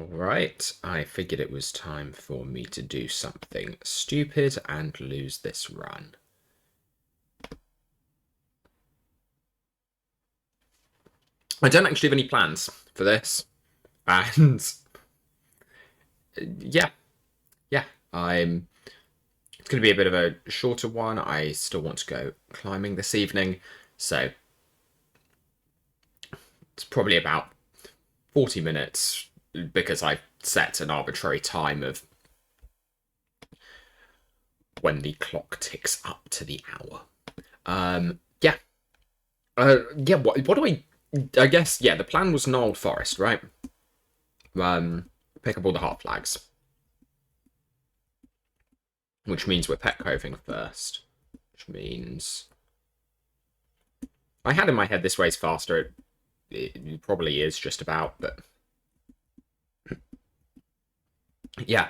Alright, I figured it was time for me to do something stupid and lose this run. I don't actually have any plans for this, and yeah, I'm. It's going to be a bit of a shorter one. I still want to go climbing this evening, so it's probably about 40 minutes because I've set an arbitrary time of when the clock ticks up to the hour. Yeah. Yeah, what do I guess, yeah, the plan was Gnarled Forest, right? Pick up all the heart flags. Which means we're pet coving first. Which means... I had in my head this way's faster. It probably is just about, but... yeah.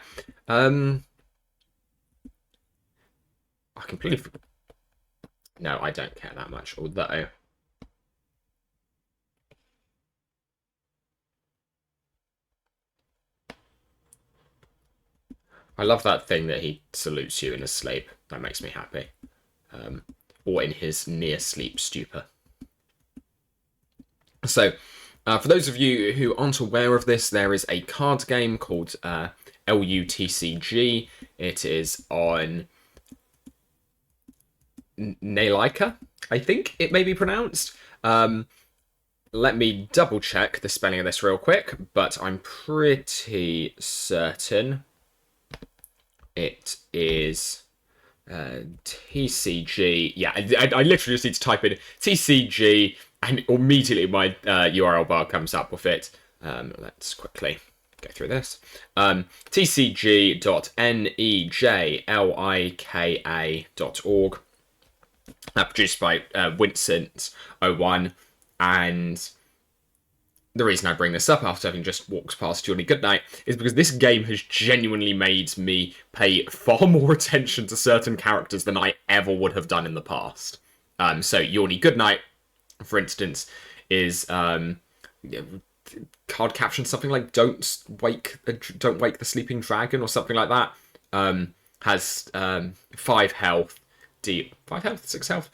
I completely... No, I don't care that much, although... I love that thing that he salutes you in his sleep. That makes me happy. Or in his near-sleep stupor. So, for those of you who aren't aware of this, there is a card game called LUTCG. It is on Nalaika, I think it may be pronounced. Let me double check the spelling of this real quick, but I'm pretty certain it is TCG. Yeah, I literally just need to type in TCG and immediately my URL bar comes up with it. Let's quickly go through this. tcg.nejlika.org. Produced by Vincent01. And the reason I bring this up after having just walked past Johnny Goodnight is because this game has genuinely made me pay far more attention to certain characters than I ever would have done in the past. So Johnny Goodnight, for instance, is card caption something like "Don't wake the sleeping dragon" or something like that. Has 5 health. 5 health, 6 health.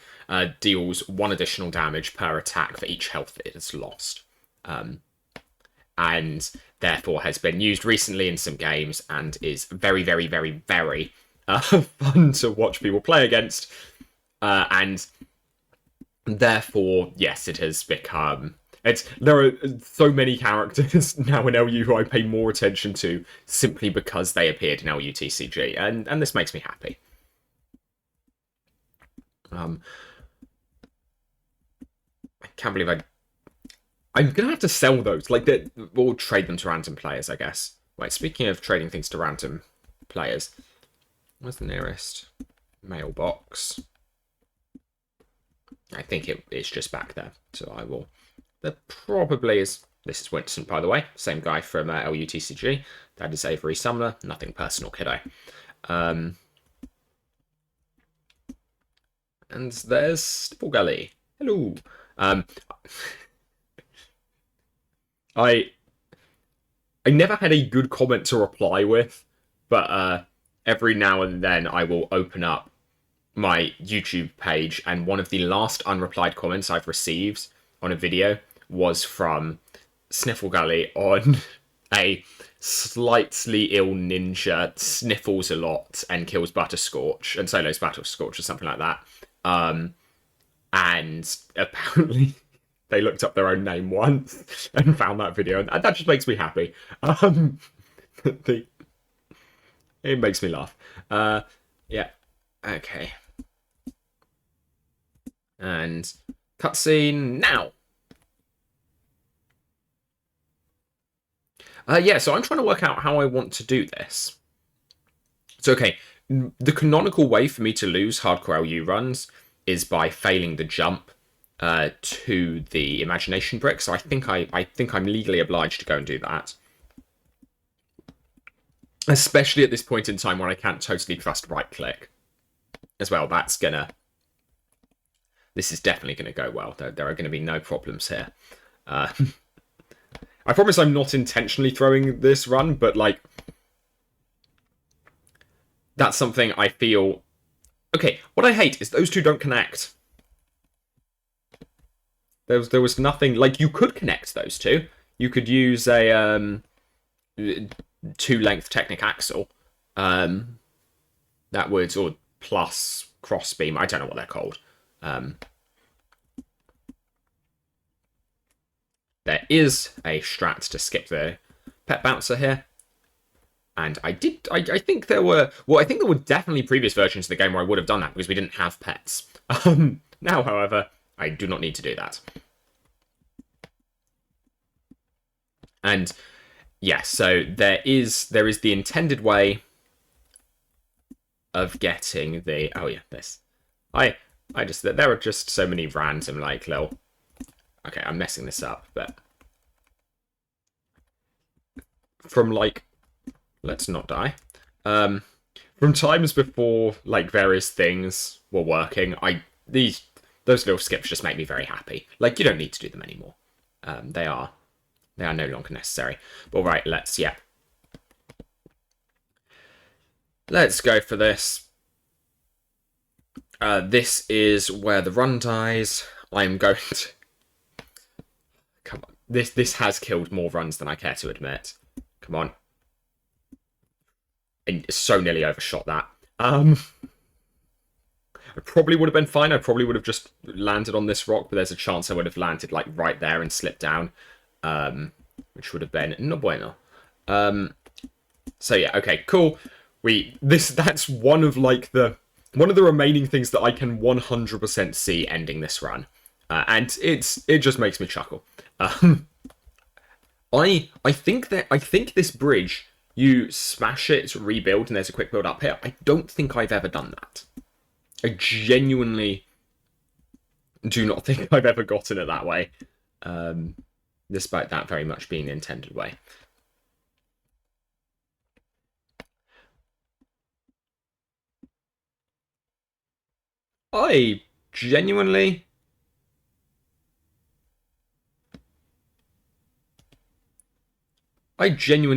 Deals 1 additional damage per attack for each health it has lost. And therefore has been used recently in some games and is very, very, very, very fun to watch people play against. And therefore, yes, it has become... There are so many characters now in LU who I pay more attention to simply because they appeared in LUTCG, and this makes me happy. I can't believe I'm gonna have to sell those. Like, we'll trade them to random players, I guess. Wait, speaking of trading things to random players, where's the nearest mailbox? I think it's just back there. So I will. There probably is. This is Winston, by the way. Same guy from LUTCG. That is Avery Sumner. Nothing personal, kiddo. And there's Stipple Gully. Hello. I never had a good comment to reply with, but every now and then I will open up my YouTube page, and one of the last unreplied comments I've received on a video was from Sniffle Gully on a slightly ill ninja sniffles a lot and kills Butterscorch and solos Butterscorch or something like that. And apparently they looked up their own name once and found that video, and that just makes me happy. It makes me laugh. Yeah. Okay. And cutscene now. Yeah, so I'm trying to work out how I want to do this. So, okay, the canonical way for me to lose hardcore LU runs is by failing the jump to the imagination brick. So I think I'm legally obliged to go and do that. Especially at this point in time where I can't totally trust right click as well. This is definitely gonna go well. There are going to be no problems here. I promise I'm not intentionally throwing this run, but like that's something I feel. Okay, what I hate is those two don't connect. There was nothing like you could connect those two. You could use a 2-length Technic Axle. That would, or plus crossbeam. I don't know what they're called. There is a strat to skip the pet bouncer here. And I think there were, well, I think there were definitely previous versions of the game where I would have done that because we didn't have pets. Now, however, I do not need to do that. And yeah, so there is the intended way of getting the, oh yeah, this. I just, there are just so many random like little, okay, I'm messing this up, but from like, let's not die. From times before like various things were working, those little skips just make me very happy. Like you don't need to do them anymore. They are no longer necessary. But right, let's go for this. This is where the run dies. I'm going to. Come on. This has killed more runs than I care to admit. Come on. And so nearly overshot that. I probably would have been fine. I probably would have just landed on this rock, but there's a chance I would have landed like right there and slipped down. Which would have been no bueno. So yeah, okay, cool. That's one of the remaining things that I can 100% see ending this run. And it just makes me chuckle. I think this bridge, you smash it, rebuild, and there's a quick build up here. I don't think I've ever done that. I genuinely do not think I've ever gotten it that way. Despite that very much being the intended way. I genuinely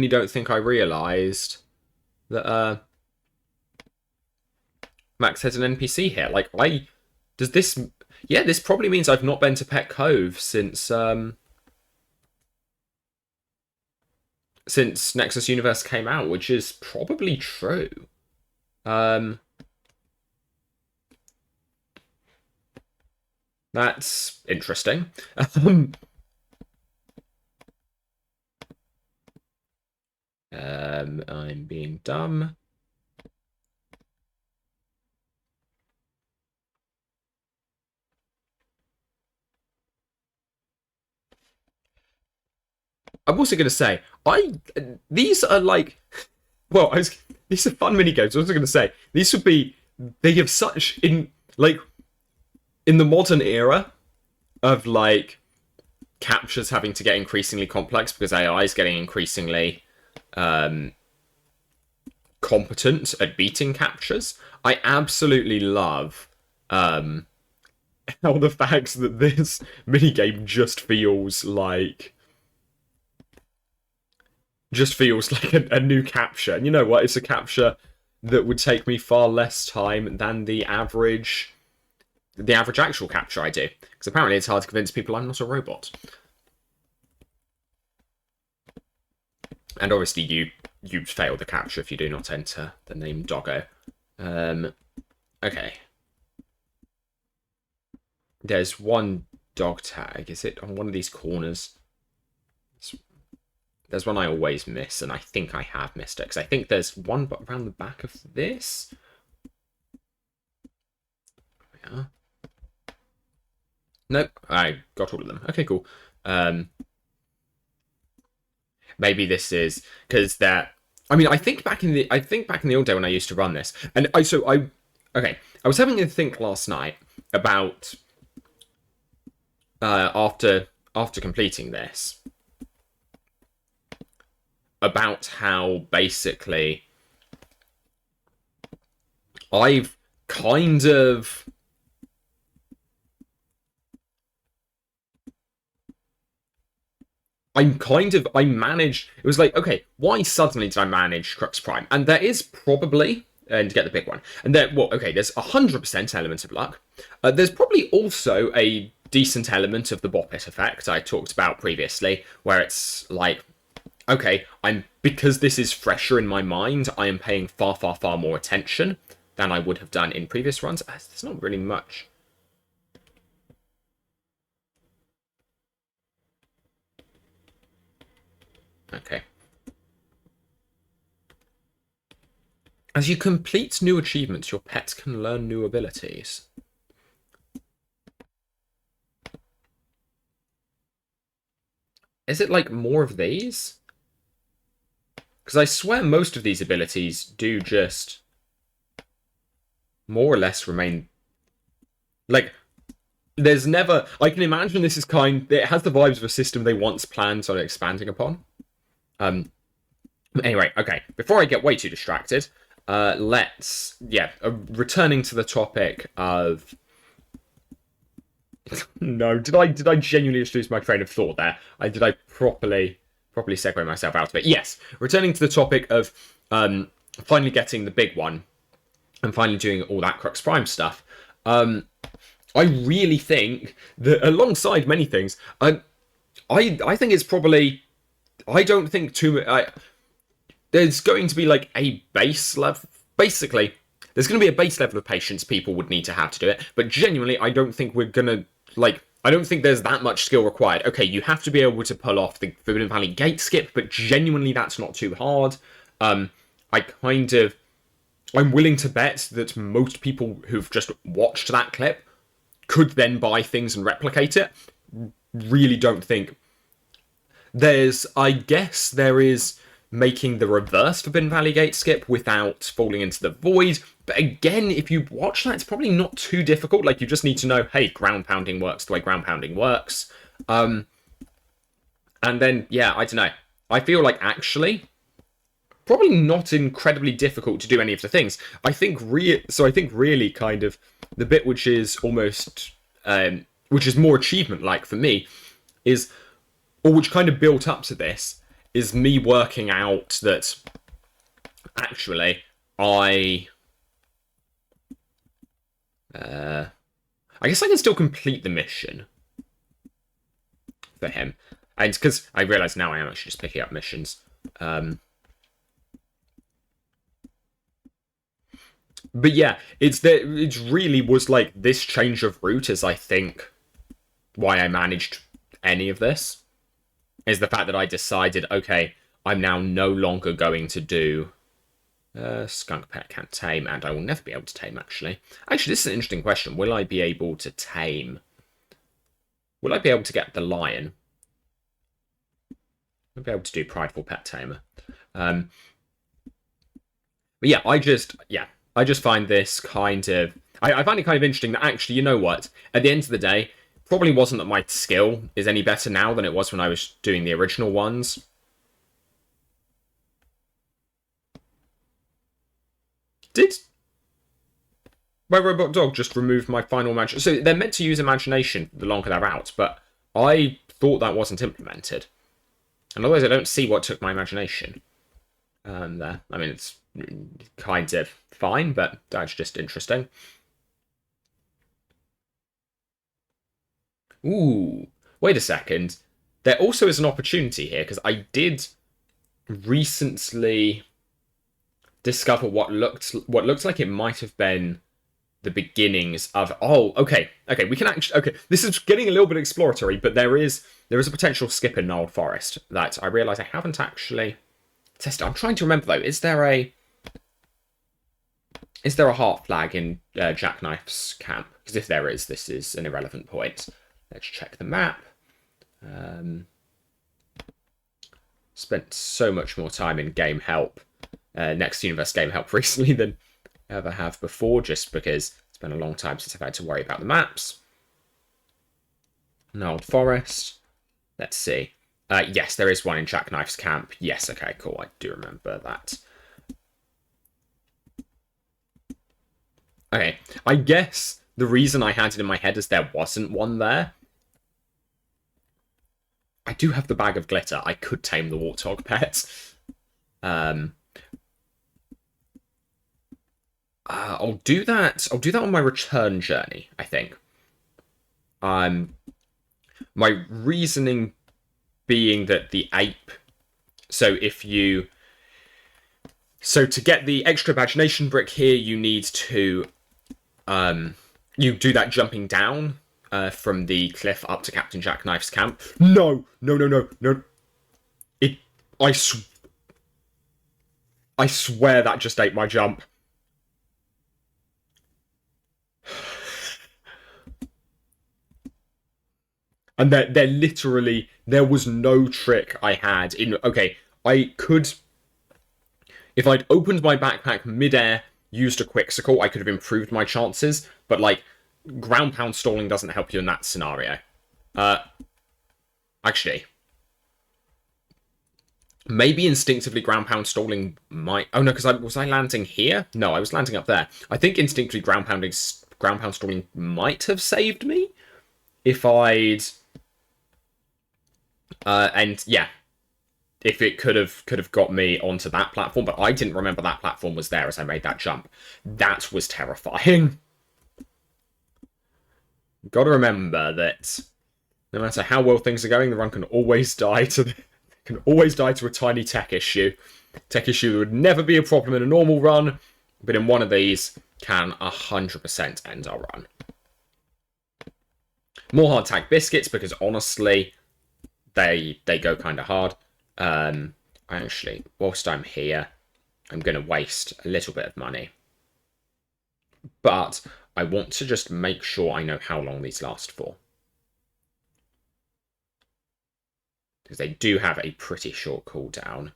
don't think I realised that Max has an NPC here. Like, does this... Yeah, this probably means I've not been to Pet Cove since Nexus Universe came out, which is probably true. That's interesting. I'm being dumb. I'm also going to say, these are like, well, these are fun mini games. I was going to say, these would be, they have such, in the modern era of like captures having to get increasingly complex because AI is getting increasingly competent at beating captures. I absolutely love how the fact that this minigame just feels like a new capture. And you know what? It's a capture that would take me far less time than the average actual capture I do. Because apparently it's hard to convince people I'm not a robot. And obviously you fail the capture if you do not enter the name Doggo. Okay. There's one dog tag. Is it on one of these corners? There's one I always miss, and I think I have missed it, because I think there's one around the back of this. Yeah. Nope, I got all of them. Okay, cool. Maybe this is because that. I mean, I think back in the old day when I used to run this, and I was having a think last night about after completing this, about how basically I've kind of I managed, it was like, okay, why suddenly did I manage Crux Prime? And there is probably, and to get the big one, and there, well, okay, there's 100% element of luck. There's probably also a decent element of the Bop It effect I talked about previously, where it's like, okay, because this is fresher in my mind, I am paying far, far, far more attention than I would have done in previous runs. There's not really much. Okay. As you complete new achievements, your pets can learn new abilities. Is it like more of these? Because I swear most of these abilities do just more or less remain. Like, there's never. I can imagine this is it has the vibes of a system they once planned on expanding upon. Anyway, okay. Before I get way too distracted, let's returning to the topic of. No, did I genuinely just lose my train of thought there? Did I properly segue myself out of it? Yes. Returning to the topic of finally getting the big one and finally doing all that Crux Prime stuff. I really think that alongside many things, I think it's probably. I don't think there's going to be like a base level. Basically, there's going to be a base level of patience people would need to have to do it. But genuinely, I don't think we're going to I don't think there's that much skill required. Okay, you have to be able to pull off the Forbidden Valley gate skip, but genuinely that's not too hard. I'm willing to bet that most people who've just watched that clip could then buy things and replicate it. Really don't think I guess there is making the reverse Forbidden Valley gate skip without falling into the void. But again, if you watch that, it's probably not too difficult. Like, you just need to know, hey, ground pounding works the way ground pounding works. And then, yeah, I don't know. I feel like actually, probably not incredibly difficult to do any of the things. I think really kind of the bit which is almost, which is more achievement-like for me, is, or which kind of built up to this, is me working out that actually I guess I can still complete the mission for him. And because I realise now I am actually just picking up missions. But yeah, it really was like this change of route is, I think, why I managed any of this. Is the fact that I decided, okay, I'm now no longer going to do skunk pet can't tame, and I will never be able to tame, actually. Actually, this is an interesting question. Will I be able to tame? Will I be able to get the lion? I'll be able to do Prideful Pet Tamer. But yeah, I just find this kind of... I find it kind of interesting that actually, you know what? At the end of the day, probably wasn't that my skill is any better now than it was when I was doing the original ones. Did my robot dog just remove my final imagination? So they're meant to use imagination the longer they're out, but I thought that wasn't implemented. And otherwise I don't see what took my imagination. There. I mean, it's kind of fine, but that's just interesting. Ooh, wait a second. There also is an opportunity here, because I did recently discover what looked like it might have been the beginnings of... Oh, okay, we can actually... Okay, this is getting a little bit exploratory, but there is a potential skip in Gnarled Forest that I realise I haven't actually tested. I'm trying to remember, though. Is there a heart flag in Jackknife's camp? Because if there is, this is an irrelevant point. Let's check the map. Spent so much more time in Game Help, Next Universe Game Help recently than I ever have before, just because it's been a long time since I've had to worry about the maps. Gnarled Forest. Let's see. Yes, there is one in Jackknife's camp. Yes, okay, cool. I do remember that. Okay, I guess the reason I had it in my head is there wasn't one there I do have the bag of glitter. I could tame the warthog pet. I'll do that. I'll do that on my return journey, I think. My reasoning being that the ape. So to get the extra imagination brick here, you need to you do that jumping down from the cliff up to Captain Jackknife's camp. No. I swear that just ate my jump. And they're literally, there was no trick I had in. Okay, I could, if I'd opened my backpack midair, used a Quixocle, I could have improved my chances. But like, ground pound stalling doesn't help you in that scenario. Actually, maybe instinctively ground pound stalling might. Oh no, because was I landing here? No, I was landing up there. I think instinctively ground pound stalling might have saved me if I'd. And yeah, if it could have got me onto that platform, but I didn't remember that platform was there as I made that jump. That was terrifying. Got to remember that no matter how well things are going, the run can always die to a tiny tech issue. Tech issue that would never be a problem in a normal run, but in one of these can 100% end our run. More hardtack biscuits because honestly, they go kind of hard. Actually, whilst I'm here, I'm going to waste a little bit of money. But I want to just make sure I know how long these last for. Because they do have a pretty short cooldown.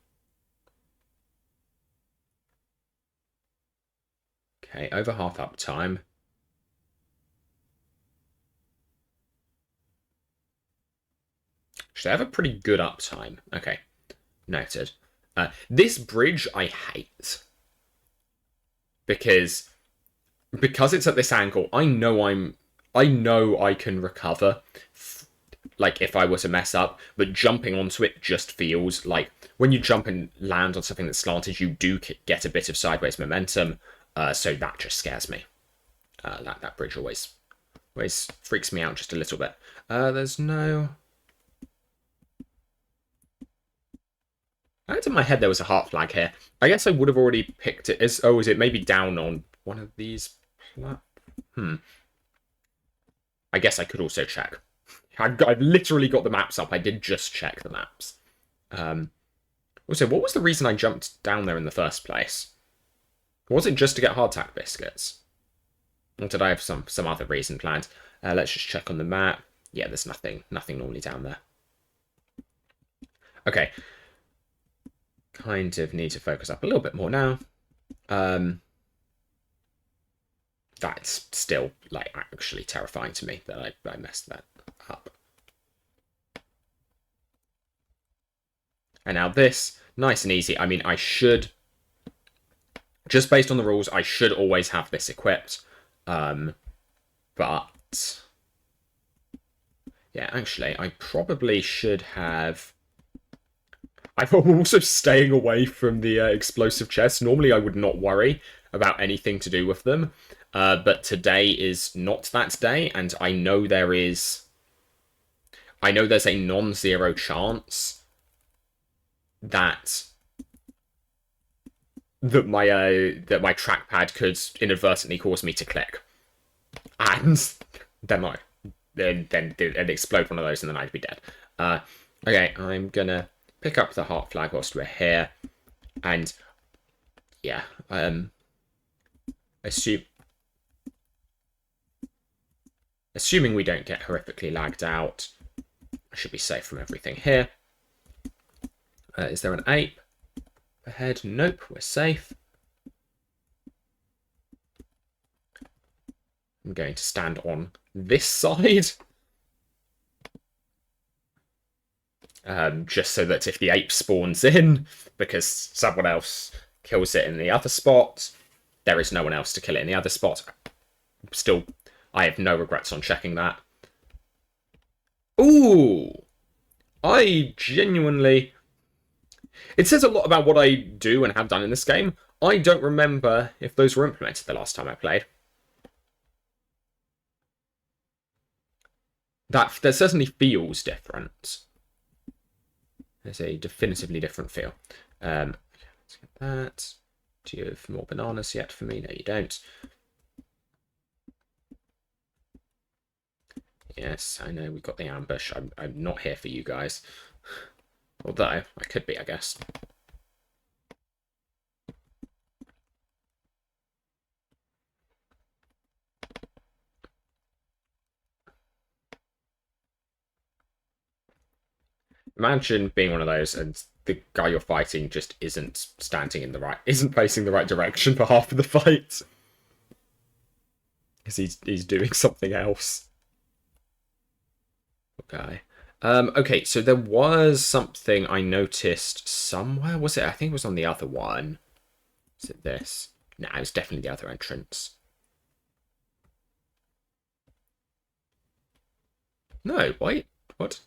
Okay, over half uptime. They have a pretty good uptime. Okay, noted. This bridge I hate. Because it's at this angle, I know I can recover, like, if I were to mess up, but jumping onto it just feels like, when you jump and land on something that's slanted, you do get a bit of sideways momentum, so that just scares me. That bridge always freaks me out just a little bit. There's no... I had in my head there was a heart flag here. I guess I would have already picked it as... Oh, is it maybe down on one of these? I guess I could also check. I've literally got the maps up. I did just check the maps. Also, what was the reason I jumped down there in the first place? Was it just to get hardtack biscuits? Or did I have some other reason planned? Let's just check on the map. Yeah, there's nothing normally down there. Okay. Kind of need to focus up a little bit more now. That's still, like, actually terrifying to me that I messed that up. And now this, nice and easy. I mean, I should, just based on the rules, I should always have this equipped. But yeah, actually, I probably should have... I'm also staying away from the explosive chests. Normally, I would not worry about anything to do with them. But today is not that day, and I know there's a non-zero chance that my trackpad could inadvertently cause me to click, and then it'd explode one of those, and then I'd be dead. Okay, I'm gonna pick up the heart flag whilst we're here, and yeah, assuming we don't get horrifically lagged out, I should be safe from everything here. Is there an ape ahead? Nope, we're safe. I'm going to stand on this side. Just so that if the ape spawns in, because someone else kills it in the other spot, there is no one else to kill it in the other spot. Still, I have no regrets on checking that. Ooh! I genuinely... It says a lot about what I do and have done in this game. I don't remember if those were implemented the last time I played. That certainly feels different. There's a definitively different feel. Let's get that. Do you have more bananas yet for me? No, you don't. Yes, I know, we got the ambush. I'm not here for you guys. Although, I could be, I guess. Imagine being one of those and the guy you're fighting just isn't facing the right direction for half of the fight. Because he's doing something else. Okay. Okay, so there was something I noticed somewhere. Was it? I think it was on the other one. Is it this? No, it was definitely the other entrance. No, wait. What?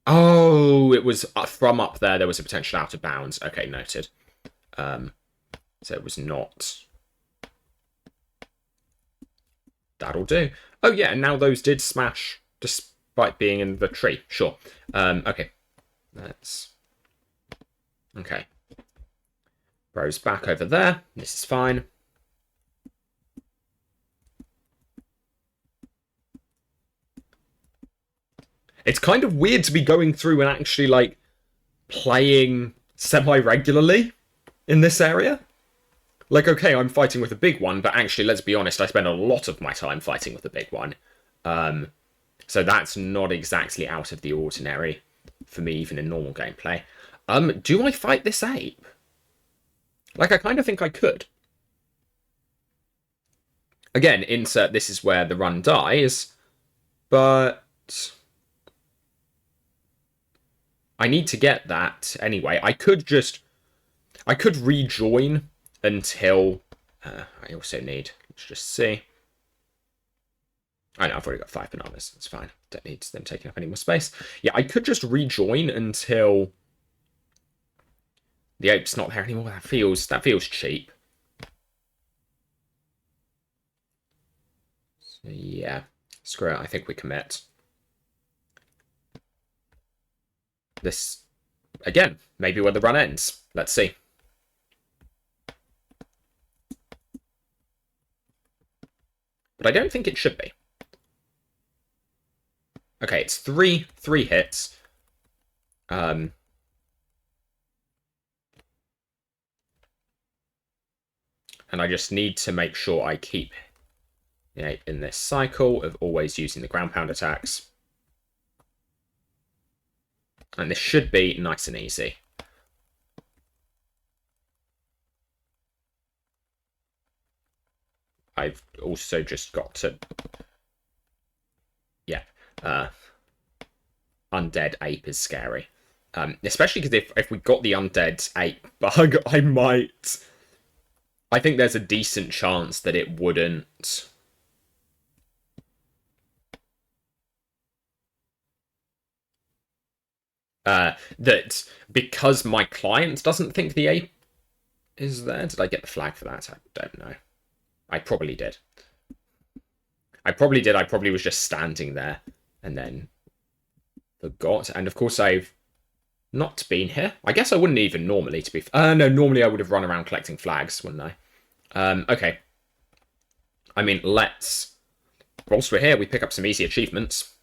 Oh, it was from up there. There was a potential out of bounds. Okay, noted. So it was not. That'll do. Oh yeah, and now those did smash despite being in the tree. Sure. Okay. Let's. Okay. Bro's back over there. This is fine. It's kind of weird to be going through and actually, like, playing semi-regularly in this area. Like, okay, I'm fighting with a big one, but actually, let's be honest, I spend a lot of my time fighting with a big one. So that's not exactly out of the ordinary for me, even in normal gameplay. Do I fight this ape? Like, I kind of think I could. Again, insert this is where the run dies, but I need to get that anyway. I could rejoin until I also need, let's just see. I know, I've already got 5 bananas. That's fine. Don't need them taking up any more space. Yeah, I could just rejoin until the ape's not there anymore. That feels cheap. So yeah, screw it. I think we commit. This, again, maybe where the run ends. Let's see. But I don't think it should be. Okay, it's three hits. And I just need to make sure I keep in this cycle of always using the ground pound attacks. And this should be nice and easy. I've also just got to... Yeah. Undead ape is scary. Especially because if we got the undead ape bug, I might... I think there's a decent chance that it wouldn't... that because my client doesn't think the ape is there. Did I get the flag for that? I don't know. I probably did. I probably was just standing there and then forgot. And of course I've not been here. I guess I wouldn't even normally, to be... no, normally I would have run around collecting flags, wouldn't I? Okay. I mean, let's... Whilst we're here, we pick up some easy achievements.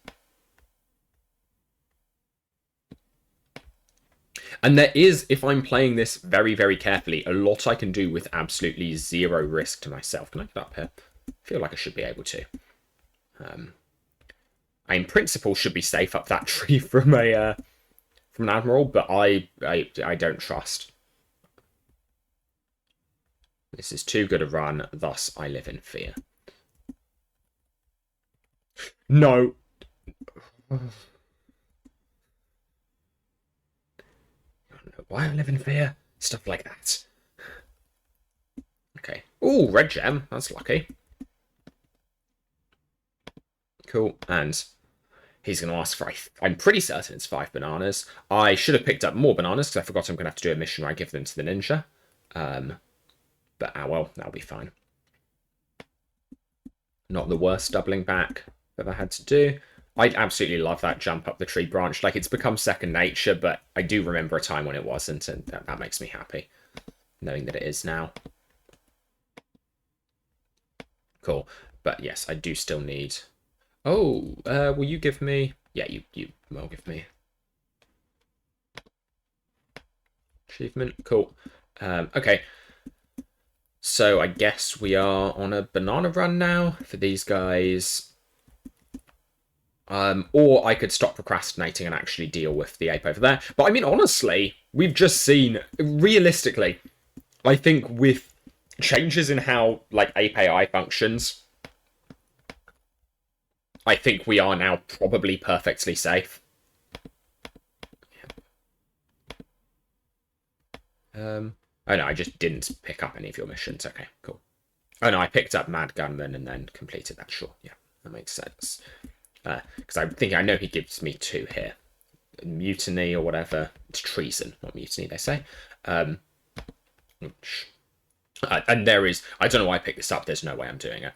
And there is, if I'm playing this very, very carefully, a lot I can do with absolutely zero risk to myself. Can I get up here? I feel like I should be able to. I, in principle, should be safe up that tree from an admiral, but I don't trust. This is too good a run, thus I live in fear. No. Why I live in fear? Stuff like that. Okay. Ooh, red gem. That's lucky. Cool. And He's going to ask for, I'm pretty certain it's 5 bananas. I should have picked up more bananas because I forgot I'm going to have to do a mission where I give them to the ninja. But, well, that'll be fine. Not the worst doubling back that I had to do. I absolutely love that jump up the tree branch. Like, it's become second nature, but I do remember a time when it wasn't, and that makes me happy, knowing that it is now. Cool. But yes, I do still need... Oh, will you give me... Yeah, you will give me... Achievement. Cool. Okay. So I guess we are on a banana run now for these guys. Or I could stop procrastinating and actually deal with the ape over there. But I mean, honestly, we've just seen, realistically, I think with changes in how, like, ape AI functions, I think we are now probably perfectly safe. Oh no, I just didn't pick up any of your missions. Okay, cool. Oh no, I picked up Mad Gunman and then completed that. Sure, yeah, that makes sense. Because I'm thinking, I know he gives me 2 here. Mutiny or whatever. It's treason, not mutiny, they say. And there is... I don't know why I picked this up. There's no way I'm doing it.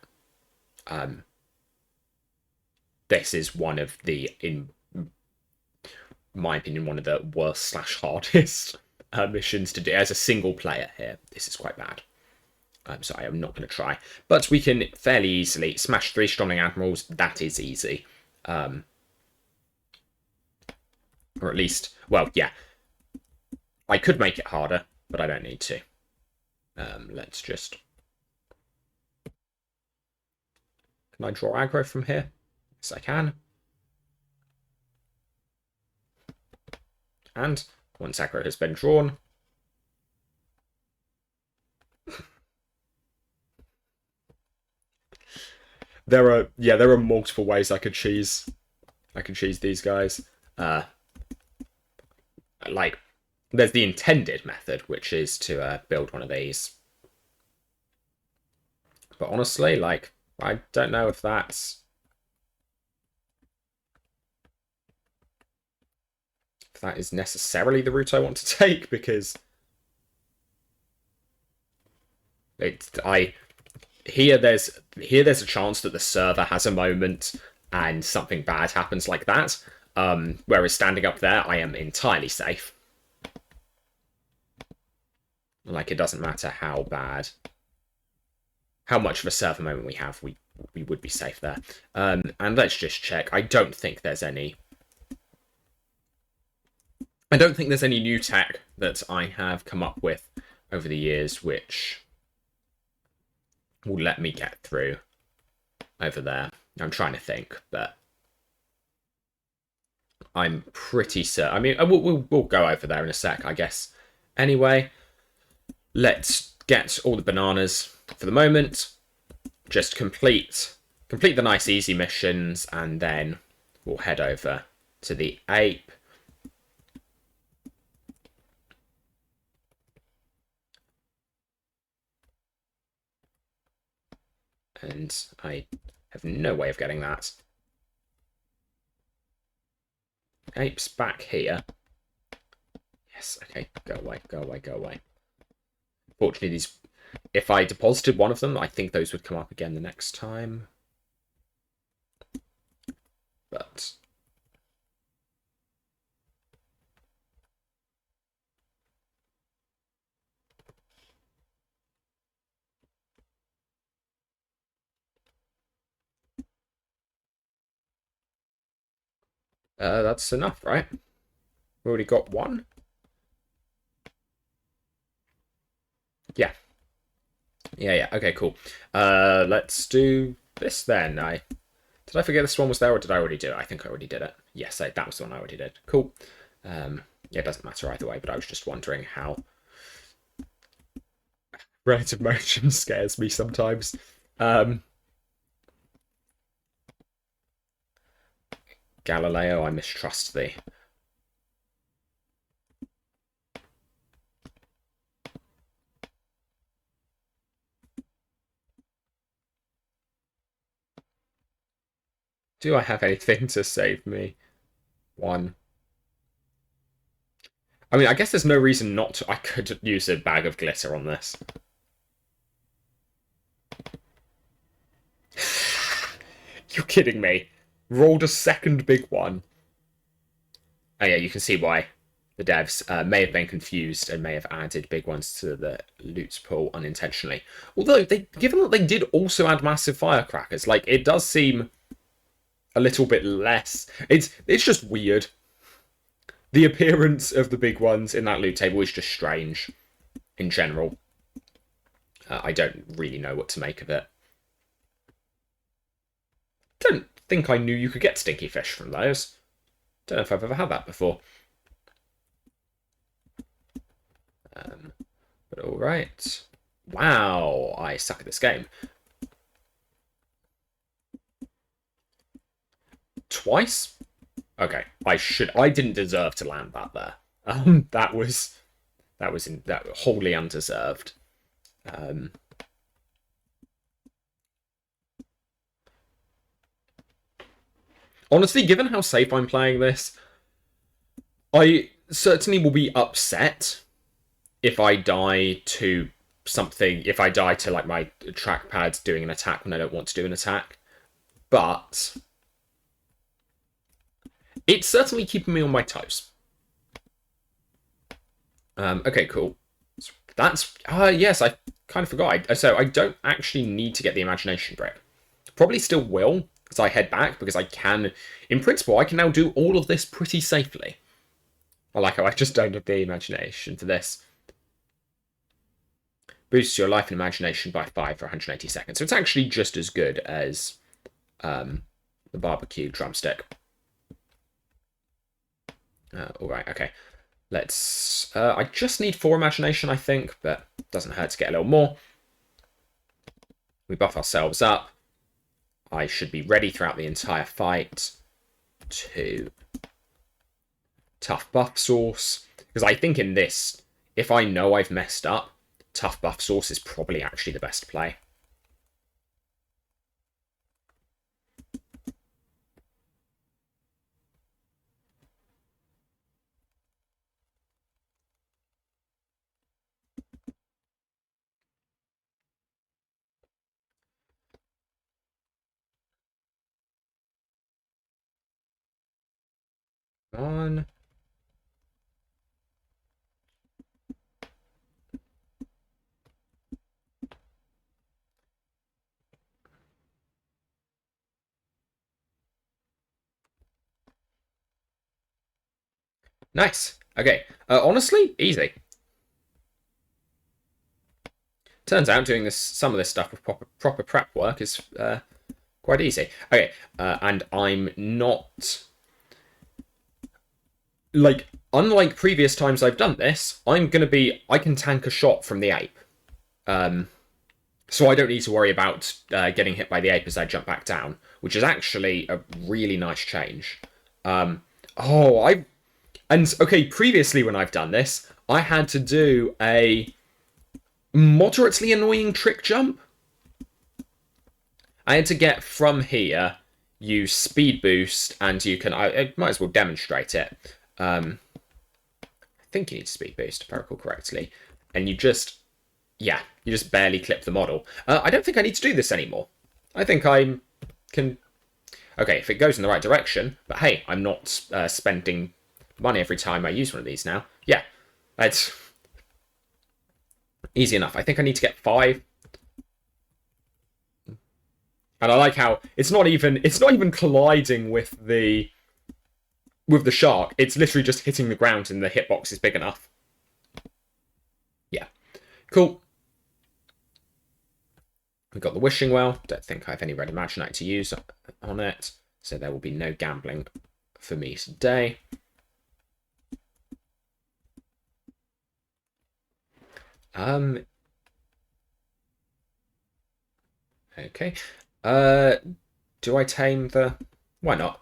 This is one of the, in my opinion, one of the worst / hardest missions to do. As a single player here, this is quite bad. So I am not going to try. But we can fairly easily smash 3 Stromling Admirals. That is easy. Or at least, well, yeah. I could make it harder, but I don't need to. Let's just... Can I draw aggro from here? Yes, I can. And once aggro has been drawn... There are multiple ways I could cheese these guys. Like, there's the intended method, which is to build one of these. But honestly, like, I don't know if that is necessarily the route I want to take, because here there's a chance that the server has a moment and something bad happens like that. Whereas standing up there, I am entirely safe. Like, it doesn't matter how much of a server moment we have, we would be safe there. And let's just check. I don't think there's any new tech that I have come up with over the years which will let me get through over there. I'm trying to think, but I'm pretty certain. I mean, we'll go over there in a sec, I guess. Anyway, let's get all the bananas for the moment. Just complete the nice easy missions, and then we'll head over to the ape. And I have no way of getting that. Ape's back here. Yes, okay, go away, go away, go away. Fortunately, these... If I deposited one of them, I think those would come up again the next time. But... that's enough, right? We already got one. Yeah. Yeah, okay, cool. Let's do this then. Did I forget this one was there, or did I already do it? I think I already did it. Yes, that was the one I already did. Cool. Yeah, it doesn't matter either way, but I was just wondering how relative motion scares me sometimes. Galileo, I mistrust thee. Do I have anything to save me? One. I mean, I guess there's no reason not to. I could use a bag of glitter on this. You're kidding me. Rolled a second big one. Oh yeah, you can see why the devs may have been confused and may have added big ones to the loot pool unintentionally. Although, given that they did also add massive firecrackers, like, it does seem a little bit less. It's just weird. The appearance of the big ones in that loot table is just strange in general. I don't really know what to make of it. Don't think I knew you could get stinky fish from those. Don't know if I've ever had that before. But all right. Wow, I suck at this game. Twice? Okay, I didn't deserve to land that there. That was wholly undeserved. Honestly, given how safe I'm playing this, I certainly will be upset if I die to something, if I die to like my trackpad doing an attack when I don't want to do an attack. But it's certainly keeping me on my toes. Okay, cool. That's yes, I kind of forgot. So I don't actually need to get the imagination brick. Probably still will as I head back because I can, in principle, I can now do all of this pretty safely. I like how I just don't have the imagination for this. Boosts your life and imagination by 5 for 180 seconds. So it's actually just as good as the barbecue drumstick. Alright, okay. Let's... I just need 4 imagination, I think, but doesn't hurt to get a little more. We buff ourselves up. I should be ready throughout the entire fight to tough buff source. Because I think in this, if I know I've messed up, tough buff source is probably actually the best play. On. Nice. Okay. Honestly, easy. Turns out doing some of this stuff with proper prep work is quite easy. Okay, and I'm not... Like, unlike previous times I've done this, I can tank a shot from the ape. So I don't need to worry about getting hit by the ape as I jump back down, which is actually a really nice change. Okay, previously when I've done this, I had to do a moderately annoying trick jump. I had to get from here, use speed boost, and you can... I might as well demonstrate it. I think you need to speed boost, if I recall correctly. And you just... Yeah, you just barely clip the model. I don't think I need to do this anymore. I think I can... Okay, if it goes in the right direction, but hey, I'm not spending money every time I use one of these now. Yeah, that's easy enough. I think I need to get 5. And I like how it's not even colliding with the shark. It's literally just hitting the ground and the hitbox is big enough. Yeah. Cool. We've got the wishing well. Don't think I have any red imaginite to use on it. So there will be no gambling for me today. Okay. Do I tame the... Why not?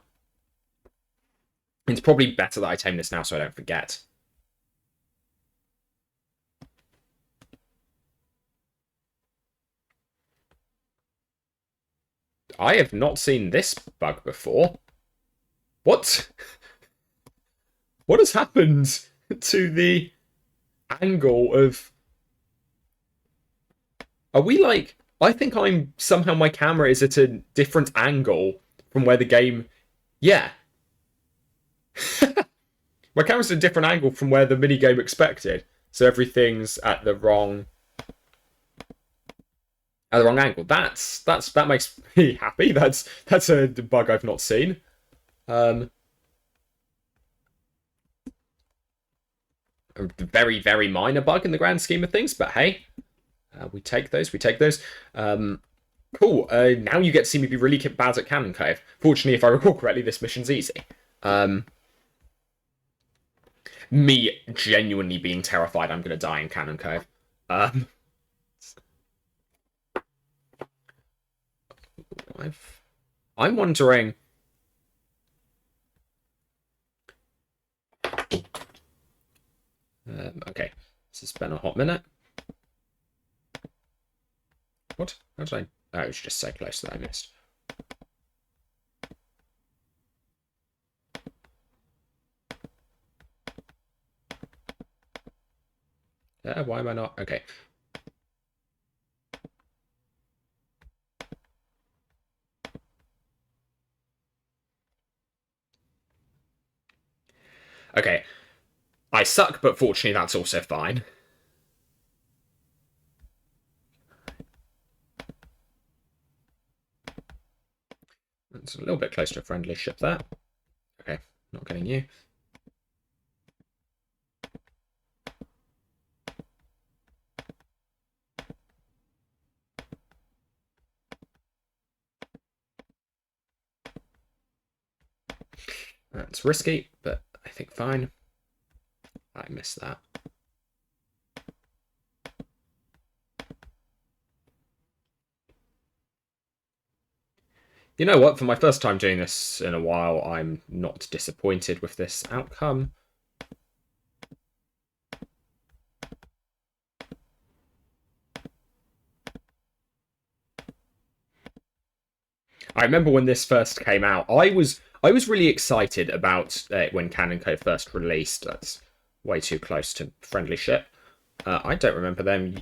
It's probably better that I tame this now so I don't forget. I have not seen this bug before. What? What has happened to the angle of... Are we like... I think I'm... Somehow my camera is at a different angle from where the game... Yeah. My camera's at a different angle from where the minigame expected. So everything's at the wrong... At the wrong angle. That makes me happy. That's a bug I've not seen. A very, very minor bug in the grand scheme of things, but hey, we take those. Cool. Now you get to see me be really bad at Cannon Cove. Fortunately, if I recall correctly, this mission's easy. Me genuinely being terrified I'm going to die in Cannon Cove. I'm wondering... okay, this has been a hot minute. What? How did I... Oh, it was just so close that I missed. Why am I not? Okay. Okay. I suck, but fortunately that's also fine. It's a little bit close to a friendly ship there. Okay, not getting you. That's risky, but I think fine. I missed that. You know what? For my first time doing this in a while, I'm not disappointed with this outcome. I remember when this first came out, I was really excited about when Cannon Cove first released. That's way too close to friendly ship. I don't remember them.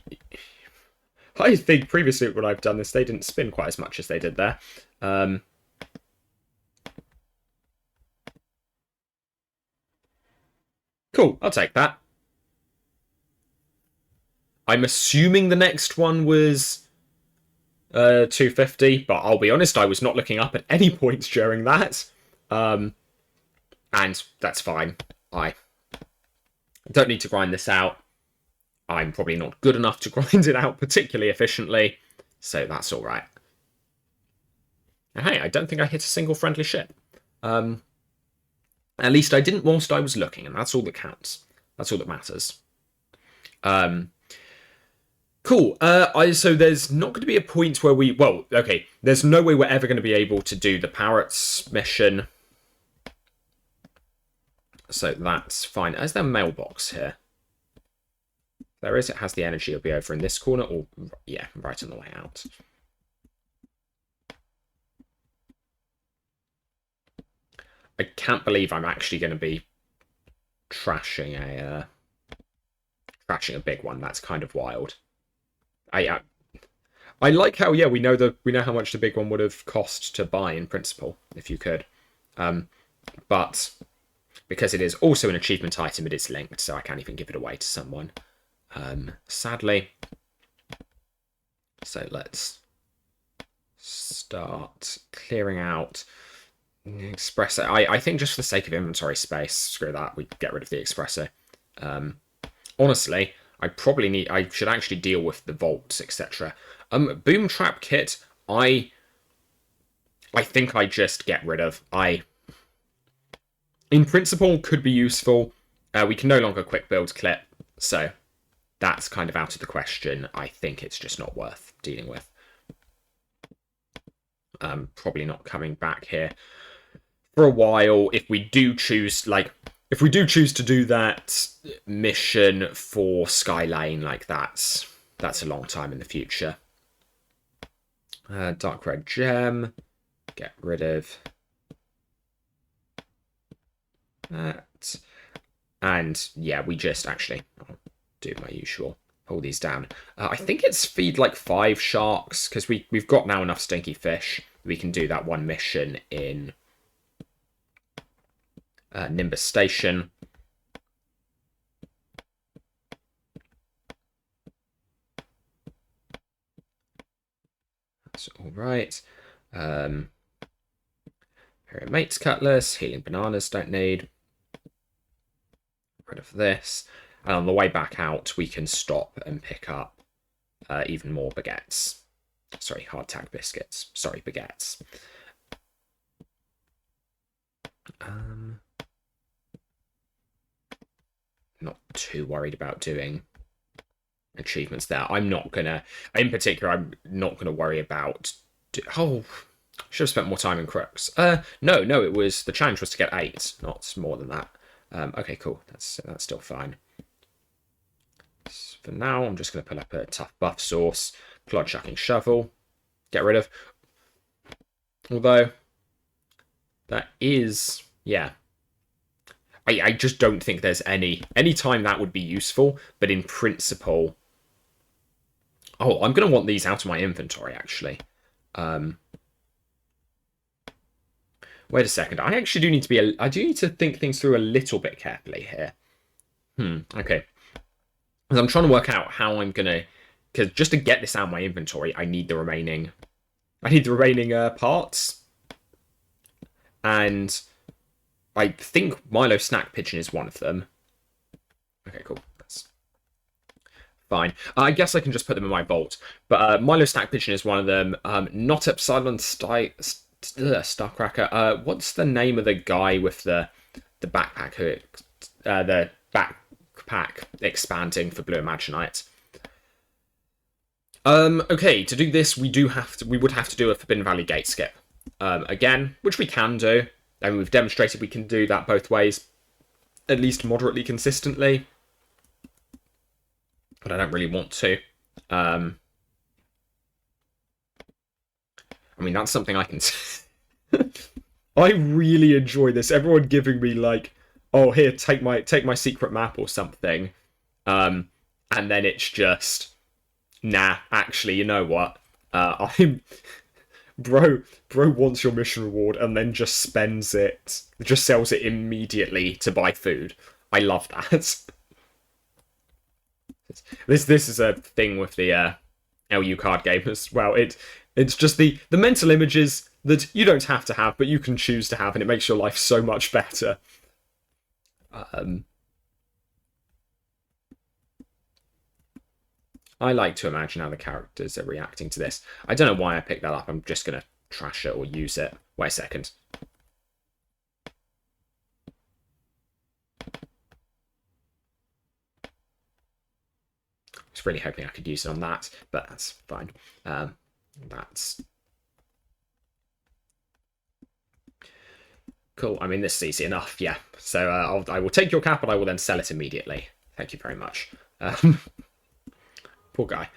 I think previously when I've done this, they didn't spin quite as much as they did there. Cool, I'll take that. I'm assuming the next one was 250, but I'll be honest, I was not looking up at any points during that. And that's fine. I don't need to grind this out. I'm probably not good enough to grind it out particularly efficiently, so that's all right. And hey, I don't think I hit a single friendly ship. At least I didn't whilst I was looking, and that's all that counts. That's all that matters. Cool. So there's not going to be a point where we... Well, okay. There's no way we're ever going to be able to do the Parrots mission. So that's fine. Is there a mailbox here? There is. It has the energy. It'll be over in this corner. Or, yeah, right on the way out. I can't believe I'm actually going to be trashing a big one. That's kind of wild. I like how, yeah, we know how much the big one would have cost to buy in principle, if you could. But because it is also an achievement item, it is linked, so I can't even give it away to someone. Sadly. So let's start clearing out Espresso. I think just for the sake of inventory space, screw that, we get rid of the Espresso. Honestly, I should actually deal with the vaults, etc. Boom trap kit, I think I just get rid of. In principle, could be useful. We can no longer quick build clip, so that's kind of out of the question. I think it's just not worth dealing with. Probably not coming back here for a while. If we do choose to do that mission for Skylane, like that's a long time in the future. Dark red gem. Get rid of that. And yeah, we just actually, I'll do my usual. Pull these down. I think it's feed like 5 sharks, because we've got now enough stinky fish. We can do that one mission in Nimbus Station. That's all right. Mate's Cutlass, healing bananas don't need. Rid of this. And on the way back out, we can stop and pick up even more baguettes. Sorry, hardtack biscuits. Sorry, baguettes. Not too worried about doing achievements there. I'm not gonna, in particular, I'm not gonna worry about. Should have spent more time in Crooks. No, it was the challenge was to get 8, not more than that. Okay, cool. That's still fine. For now, I'm just going to put up a tough buff source, clod chucking shovel, get rid of. Although that is, yeah. I just don't think there's any time that would be useful, but in principle. Oh, I'm going to want these out of my inventory actually. Wait a second. I actually do need to be. I do need to think things through a little bit carefully here. Okay. Because I'm trying to work out how I'm gonna. Because just to get this out of my inventory, I need the remaining. Parts. And I think Milo Snack Pigeon is one of them. Okay, cool. That's fine. I guess I can just put them in my vault. But Milo Snack Pigeon is one of them. Not Epsilon Starcracker. What's the name of the guy with the backpack? The backpack expanding for Blue Imaginite. Okay, to do this, we would have to do a Forbidden Valley gate skip. Again, which we can do. And we've demonstrated we can do that both ways, at least moderately consistently. But I don't really want to. I mean, that's something I can. I really enjoy this. Everyone giving me like, "Oh, here, take my secret map or something," and then it's just, nah. Actually, you know what? I'm bro wants your mission reward and then just spends it, just sells it immediately to buy food. I love that. This is a thing with the LU card game as well. It's just the mental images that you don't have to have, but you can choose to have, and it makes your life so much better. I like to imagine how the characters are reacting to this. I don't know why I picked that up. I'm just going to trash it or use it. Wait a second. I was really hoping I could use it on that, but that's fine. That's cool. I mean, this is easy enough, yeah. So I will take your cap and I will then sell it immediately. Thank you very much. Poor guy.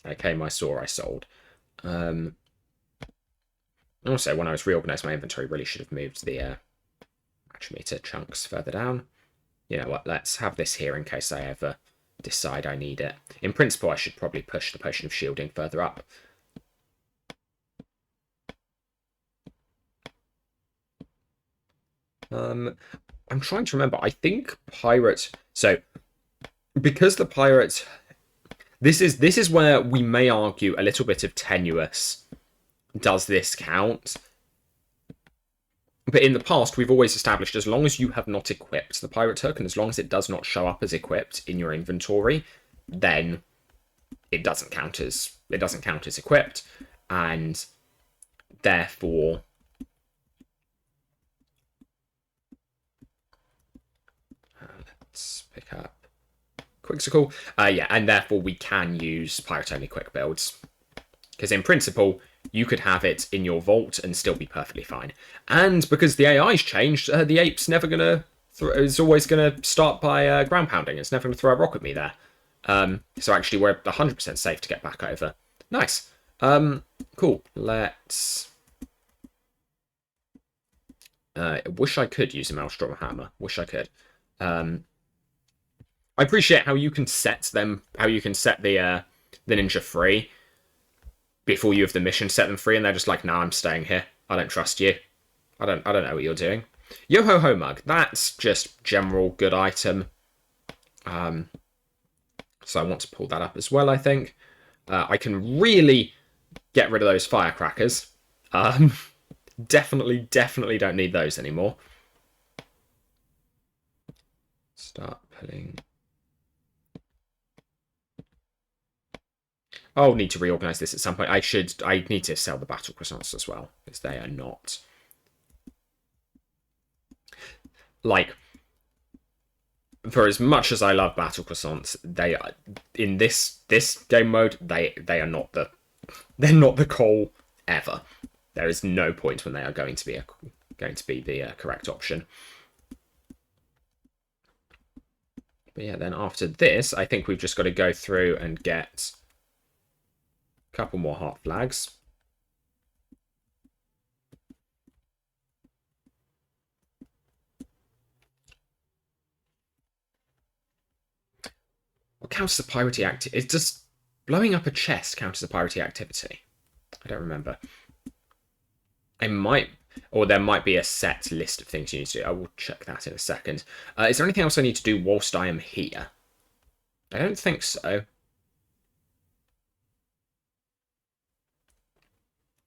Okay, my saw I sold. Also, when I was reorganizing my inventory, really should have moved the Matchmeter chunks further down. You know what, let's have this here in case I ever decide I need it. In principle, I should probably push the Potion of Shielding further up. I'm trying to remember. I think Pirate... So, because the Pirate... This is where we may argue a little bit of tenuous. Does this count? But in the past, we've always established as long as you have not equipped the Pirate Token, as long as it does not show up as equipped in your inventory, then it doesn't count as equipped, and therefore let's pick up Quixocle. Yeah, and therefore we can use Pirate only quick builds, because in principle you could have it in your vault and still be perfectly fine. And because the AI's changed, the ape's never gonna. It's always gonna start by ground pounding. It's never gonna throw a rock at me there. So actually we're 100% safe to get back over. Nice. Cool. Let's... wish I could use a Maelstrom Hammer. Wish I could. I appreciate how you can set them, how you can set the ninja free before you have the mission set them free, and they're just like, nah, I'm staying here. I don't trust you. I don't know what you're doing. Yo ho ho mug. That's just general good item. So I want to pull that up as well, I think. I can really get rid of those firecrackers. Definitely don't need those anymore. Start pulling. I'll need to reorganize this at some point. I need to sell the battle croissants as well, because they are not... Like, for as much as I love battle croissants, they are, in this game mode, they are not the... They're not the call ever. There is no point when they are going to be the correct option. But yeah, then after this, I think we've just got to go through and get a couple more heart flags. What counts as a piratey activity? It's just blowing up a chest counts as a piratey activity. I don't remember. I might, or there might be a set list of things you need to do. I will check that in a second. Is there anything else I need to do whilst I am here? I don't think so.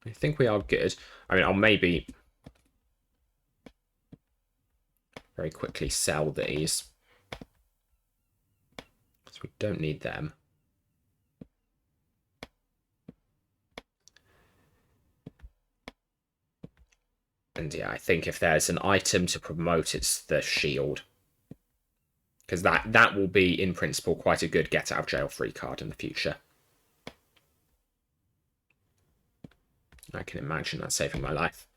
I think we are good. I mean, I'll maybe very quickly sell these, because we don't need them. And yeah, I think if there's an item to promote, it's the shield. Because that will be, in principle, quite a good get out of jail free card in the future. I can imagine that saving my life.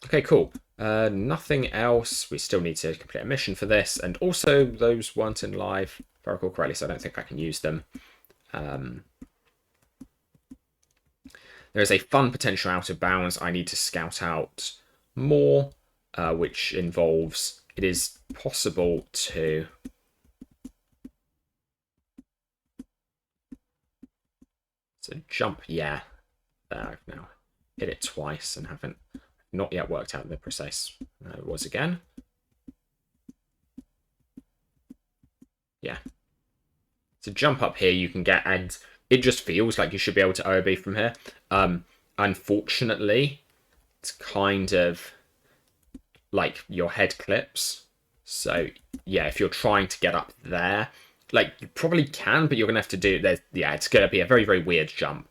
Okay, cool. Nothing else. We still need to complete a mission for this. And also, those weren't in live, if I recall correctly, so I don't think I can use them. There is a fun potential out of bounds I need to scout out more, which involves, it is possible to... So jump, yeah. I've now hit it twice and haven't not yet worked out the precise it was again. Yeah. So jump up here you can get, and it just feels like you should be able to OB from here. Unfortunately, it's kind of like your head clips. So yeah, if you're trying to get up there, like you probably can, but you're gonna have to do. Yeah, it's gonna be a very weird jump.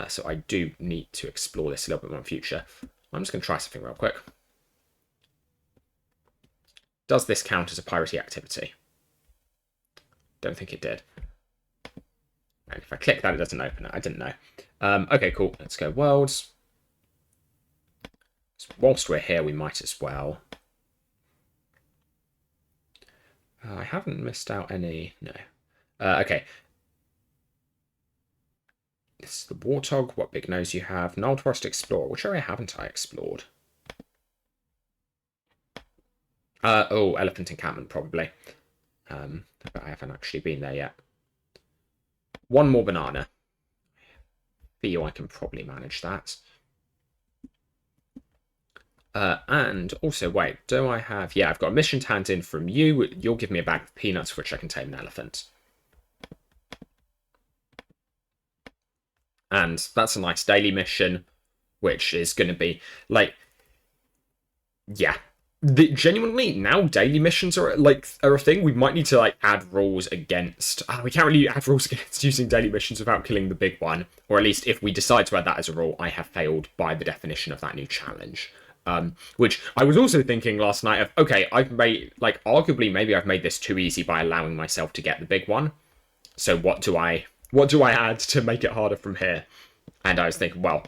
So I do need to explore this a little bit more in future. I'm just gonna try something real quick. Does this count as a piratey activity? Don't think it did. And if I click that, it doesn't open it. I didn't know. Okay, cool. Let's go worlds. So whilst we're here, we might as well. I haven't missed out any. No. Okay. This is the Warthog. What big nose you have? Gnarled Forest Explorer. Which area haven't I explored? Oh, Elephant Encampment, probably. But I haven't actually been there yet. One more banana. Feel I can probably manage that. And also, wait, do I have... Yeah, I've got a mission to hand in from you. You'll give me a bag of peanuts, for which I can tame an elephant. And that's a nice daily mission, which is going to be, like... Yeah. Genuinely, now daily missions are a thing. We might need to like add rules against. We can't really add rules against using daily missions without killing the big one, or at least if we decide to add that as a rule, I have failed by the definition of that new challenge. Which I was also thinking last night of, okay, I've made, like, arguably maybe I've made this too easy by allowing myself to get the big one. So what do I add to make it harder from here? And I was thinking, well,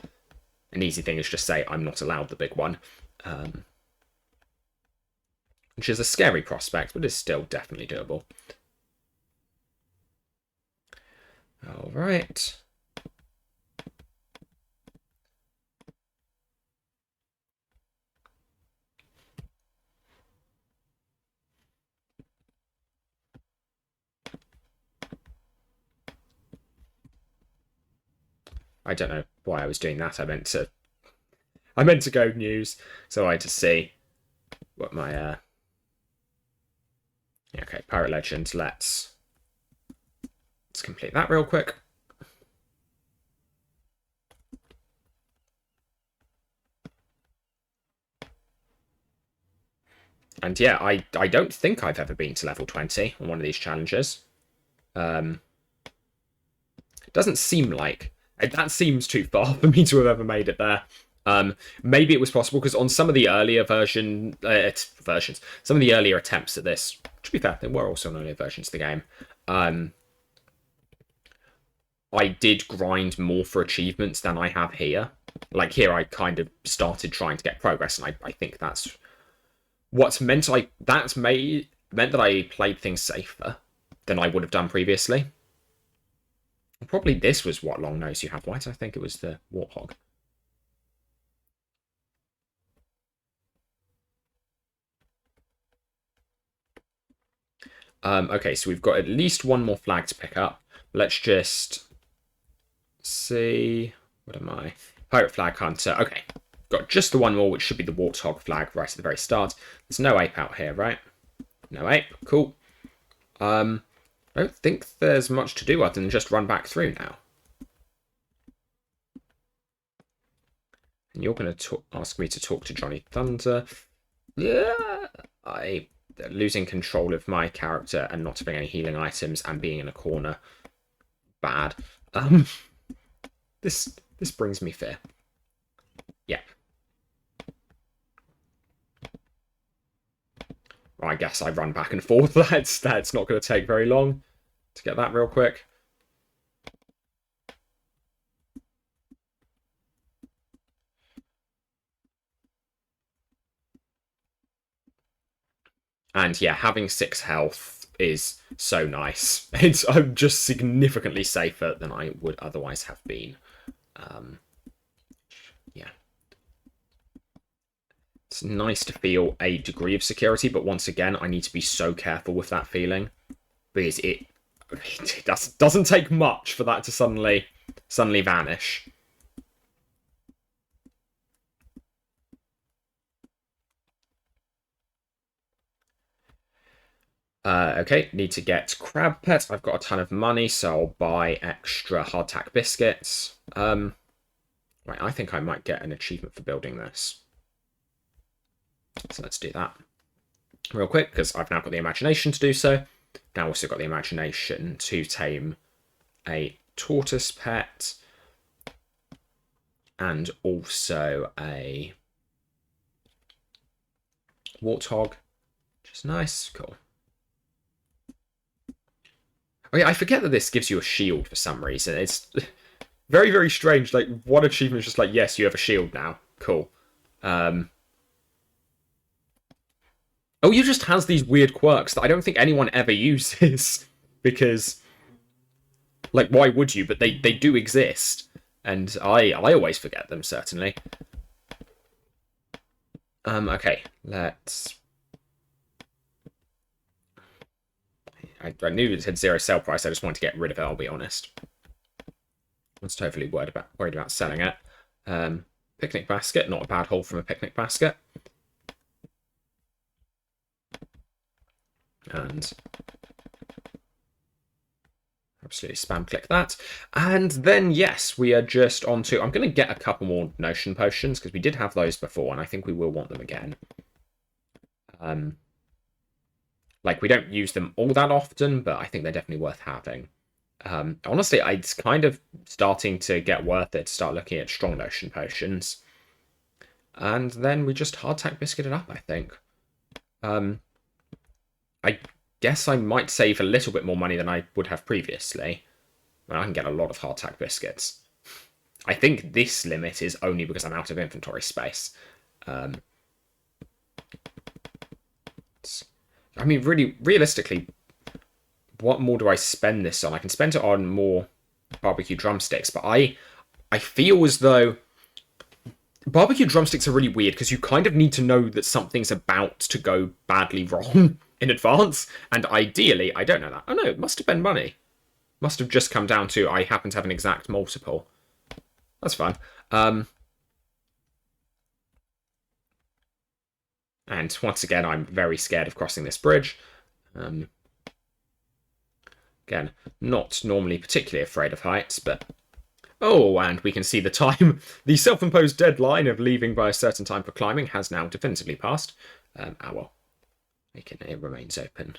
an easy thing is just say I'm not allowed the big one. Which is a scary prospect, but is still definitely doable. All right. I don't know why I was doing that. I meant to go news, so I had to see what my okay, Pirate Legends. Let's complete that real quick. And yeah, I don't think I've ever been to level 20 on one of these challenges. It doesn't seem like that seems too far for me to have ever made it there. Maybe it was possible because on some of the earlier versions, some of the earlier attempts at this, to be fair, there were also earlier versions of the game. I did grind more for achievements than I have here. Like here, I kind of started trying to get progress, and I think that's what's meant meant that I played things safer than I would have done previously. Probably this was what long nose you have. Why did I think it was the warthog? Okay, so we've got at least one more flag to pick up. Let's just see. What am I? Pirate flag hunter. Okay, got just the one more, which should be the warthog flag right at the very start. There's no ape out here, right? No ape. Cool. I don't think there's much to do other than just run back through now. And you're going to ask me to talk to Johnny Thunder. Yeah, losing control of my character and not having any healing items and being in a corner. Bad. This brings me fear. Yeah. Well, I guess I run back and forth. That's not going to take very long to get that real quick. And yeah, having 6 health is so nice. I'm just significantly safer than I would otherwise have been. Yeah. It's nice to feel a degree of security, but once again, I need to be so careful with that feeling. Because it doesn't take much for that to suddenly vanish. Okay, need to get crab pet. I've got a ton of money, so I'll buy extra hardtack biscuits. Right, I think I might get an achievement for building this. So let's do that real quick, because I've now got the imagination to do so. Now also got the imagination to tame a tortoise pet. And also a warthog, which is nice. Cool. Oh yeah, I forget that this gives you a shield for some reason. It's very, very strange. Like, one achievement is just like, yes, you have a shield now. Cool. Oh, you just has these weird quirks that I don't think anyone ever uses. Because, like, why would you? But they do exist. And I always forget them, certainly. Okay, let's... I knew it had 0 sell price, I just wanted to get rid of it, I'll be honest. I was totally worried about selling it. Picnic basket, not a bad haul from a picnic basket. And absolutely spam click that. And then, yes, we are just on to... I'm going to get a couple more Notion potions, because we did have those before, and I think we will want them again. Like, we don't use them all that often, but I think they're definitely worth having. Honestly, it's kind of starting to get worth it to start looking at strong Notion potions. And then we just hardtack biscuit it up, I think. I guess I might save a little bit more money than I would have previously. Well, I can get a lot of hardtack biscuits. I think this limit is only because I'm out of inventory space. I mean, really, realistically, what more do I spend this on? I can spend it on more barbecue drumsticks, but I feel as though barbecue drumsticks are really weird because you kind of need to know that something's about to go badly wrong in advance, and ideally, I don't know that. Oh no, it must have been money. Must have just come down to I happen to have an exact multiple. That's fine. And once again, I'm very scared of crossing this bridge. Again, not normally particularly afraid of heights, but... Oh, and we can see the time. The self-imposed deadline of leaving by a certain time for climbing has now definitively passed. Well. It remains open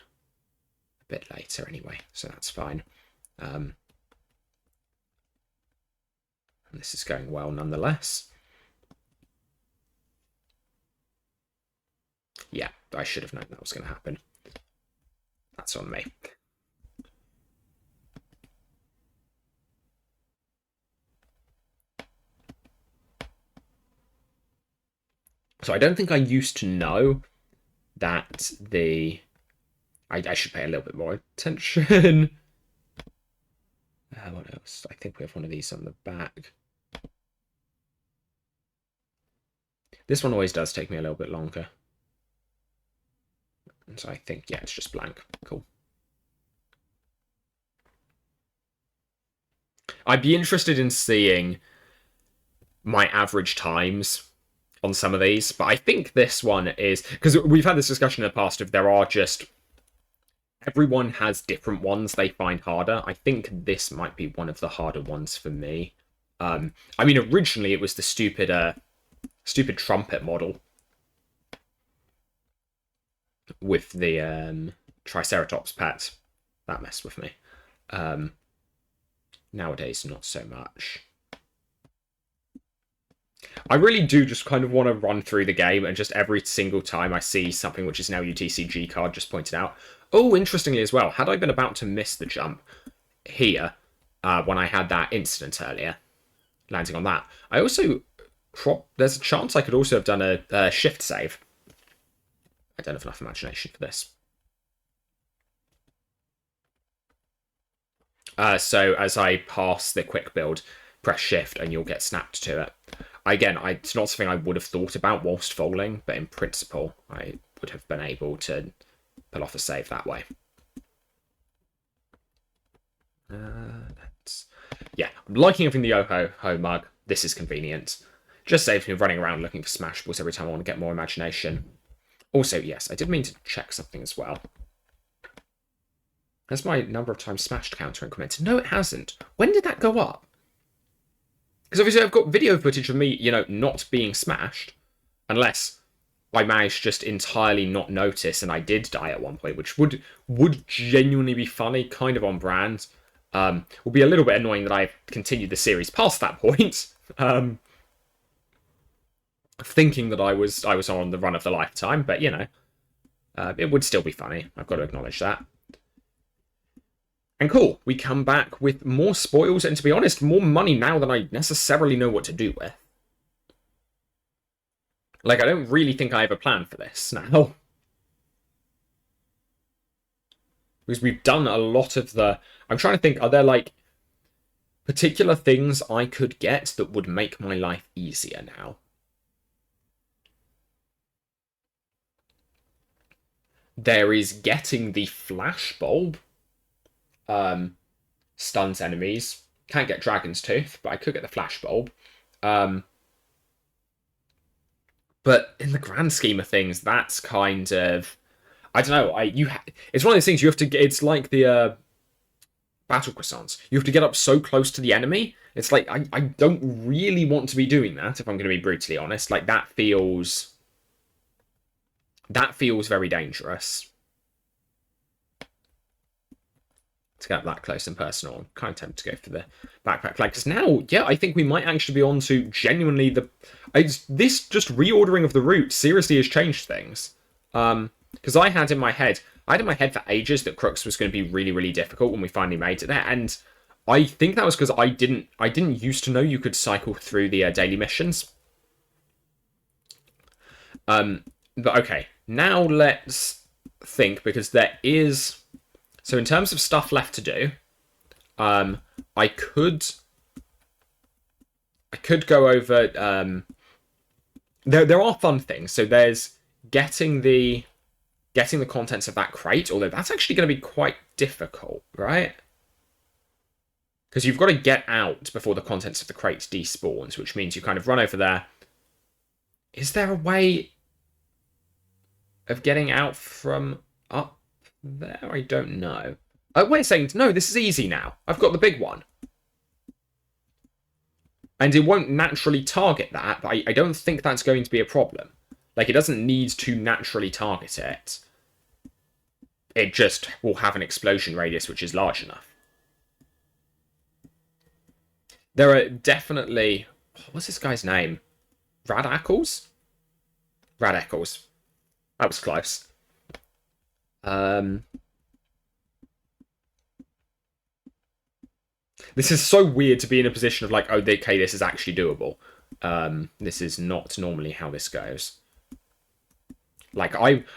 a bit later anyway, so that's fine. And this is going well nonetheless. Yeah, I should have known that was going to happen. That's on me. So I don't think I used to know that the... I should pay a little bit more attention. What else? I think we have one of these on the back. This one always does take me a little bit longer. So I think, yeah, it's just blank. Cool. I'd be interested in seeing my average times on some of these, but I think this one is... Because we've had this discussion in the past if there are just... Everyone has different ones they find harder. I think this might be one of the harder ones for me. I mean, originally it was the stupid trumpet model with the Triceratops pet. That messed with me. Nowadays, not so much. I really do just kind of want to run through the game, and just every single time I see something which is now UTCG card just pointed out. Oh, interestingly as well, had I been about to miss the jump here, when I had that incident earlier, landing on that, I also... There's a chance I could also have done a shift save. I don't have enough imagination for this. So as I pass the quick build, press shift and you'll get snapped to it. Again, it's not something I would have thought about whilst falling, but in principle, I would have been able to pull off a save that way. Yeah, I'm liking having the Yo-Ho mug. This is convenient. Just saves me running around looking for Smashables every time I want to get more imagination. Also, yes, I did mean to check something as well. Has my number of times smashed counter incremented? No, it hasn't. When did that go up? Because obviously I've got video footage of me, you know, not being smashed. Unless I managed to just entirely not notice and I did die at one point, which would genuinely be funny, kind of on brand. Will be a little bit annoying that I've continued the series past that point. Thinking that I was on the run of the lifetime, but, you know, it would still be funny. I've got to acknowledge that. And cool, we come back with more spoils, and to be honest, more money now than I necessarily know what to do with. Like, I don't really think I have a plan for this now. Because we've done a lot of the... I'm trying to think, are there, like, particular things I could get that would make my life easier now? There is getting the flash bulb. Stuns enemies. Can't get Dragon's Tooth, but I could get the flash bulb. But in the grand scheme of things, that's kind of... I don't know. It's one of those things you have to get... It's like the battle croissants. You have to get up so close to the enemy. It's like, I don't really want to be doing that, if I'm going to be brutally honest. Like, that feels very dangerous. To get up that close and personal. I'm kind of tempted to go for the backpack flag. Because now, yeah, I think we might actually be on to genuinely this just reordering of the route seriously has changed things. Because I had in my head for ages that Crux was going to be really, really difficult when we finally made it there. And I think that was because I didn't used to know you could cycle through the daily missions. But okay, now let's think, because there is... So in terms of stuff left to do, I could go over. There are fun things. So there's getting the contents of that crate, although that's actually going to be quite difficult, right? Because you've got to get out before the contents of the crate despawns, which means you kind of run over there. Is there a way of getting out from up there? I don't know. Oh, wait a second. No, this is easy now. I've got the big one. And it won't naturally target that, but I don't think that's going to be a problem. Like, it doesn't need to naturally target it. It just will have an explosion radius which is large enough. There are definitely... What's this guy's name? Radackles? Radackles. That was close. This is so weird to be in a position of like, oh, okay, this is actually doable. This is not normally how this goes. Like,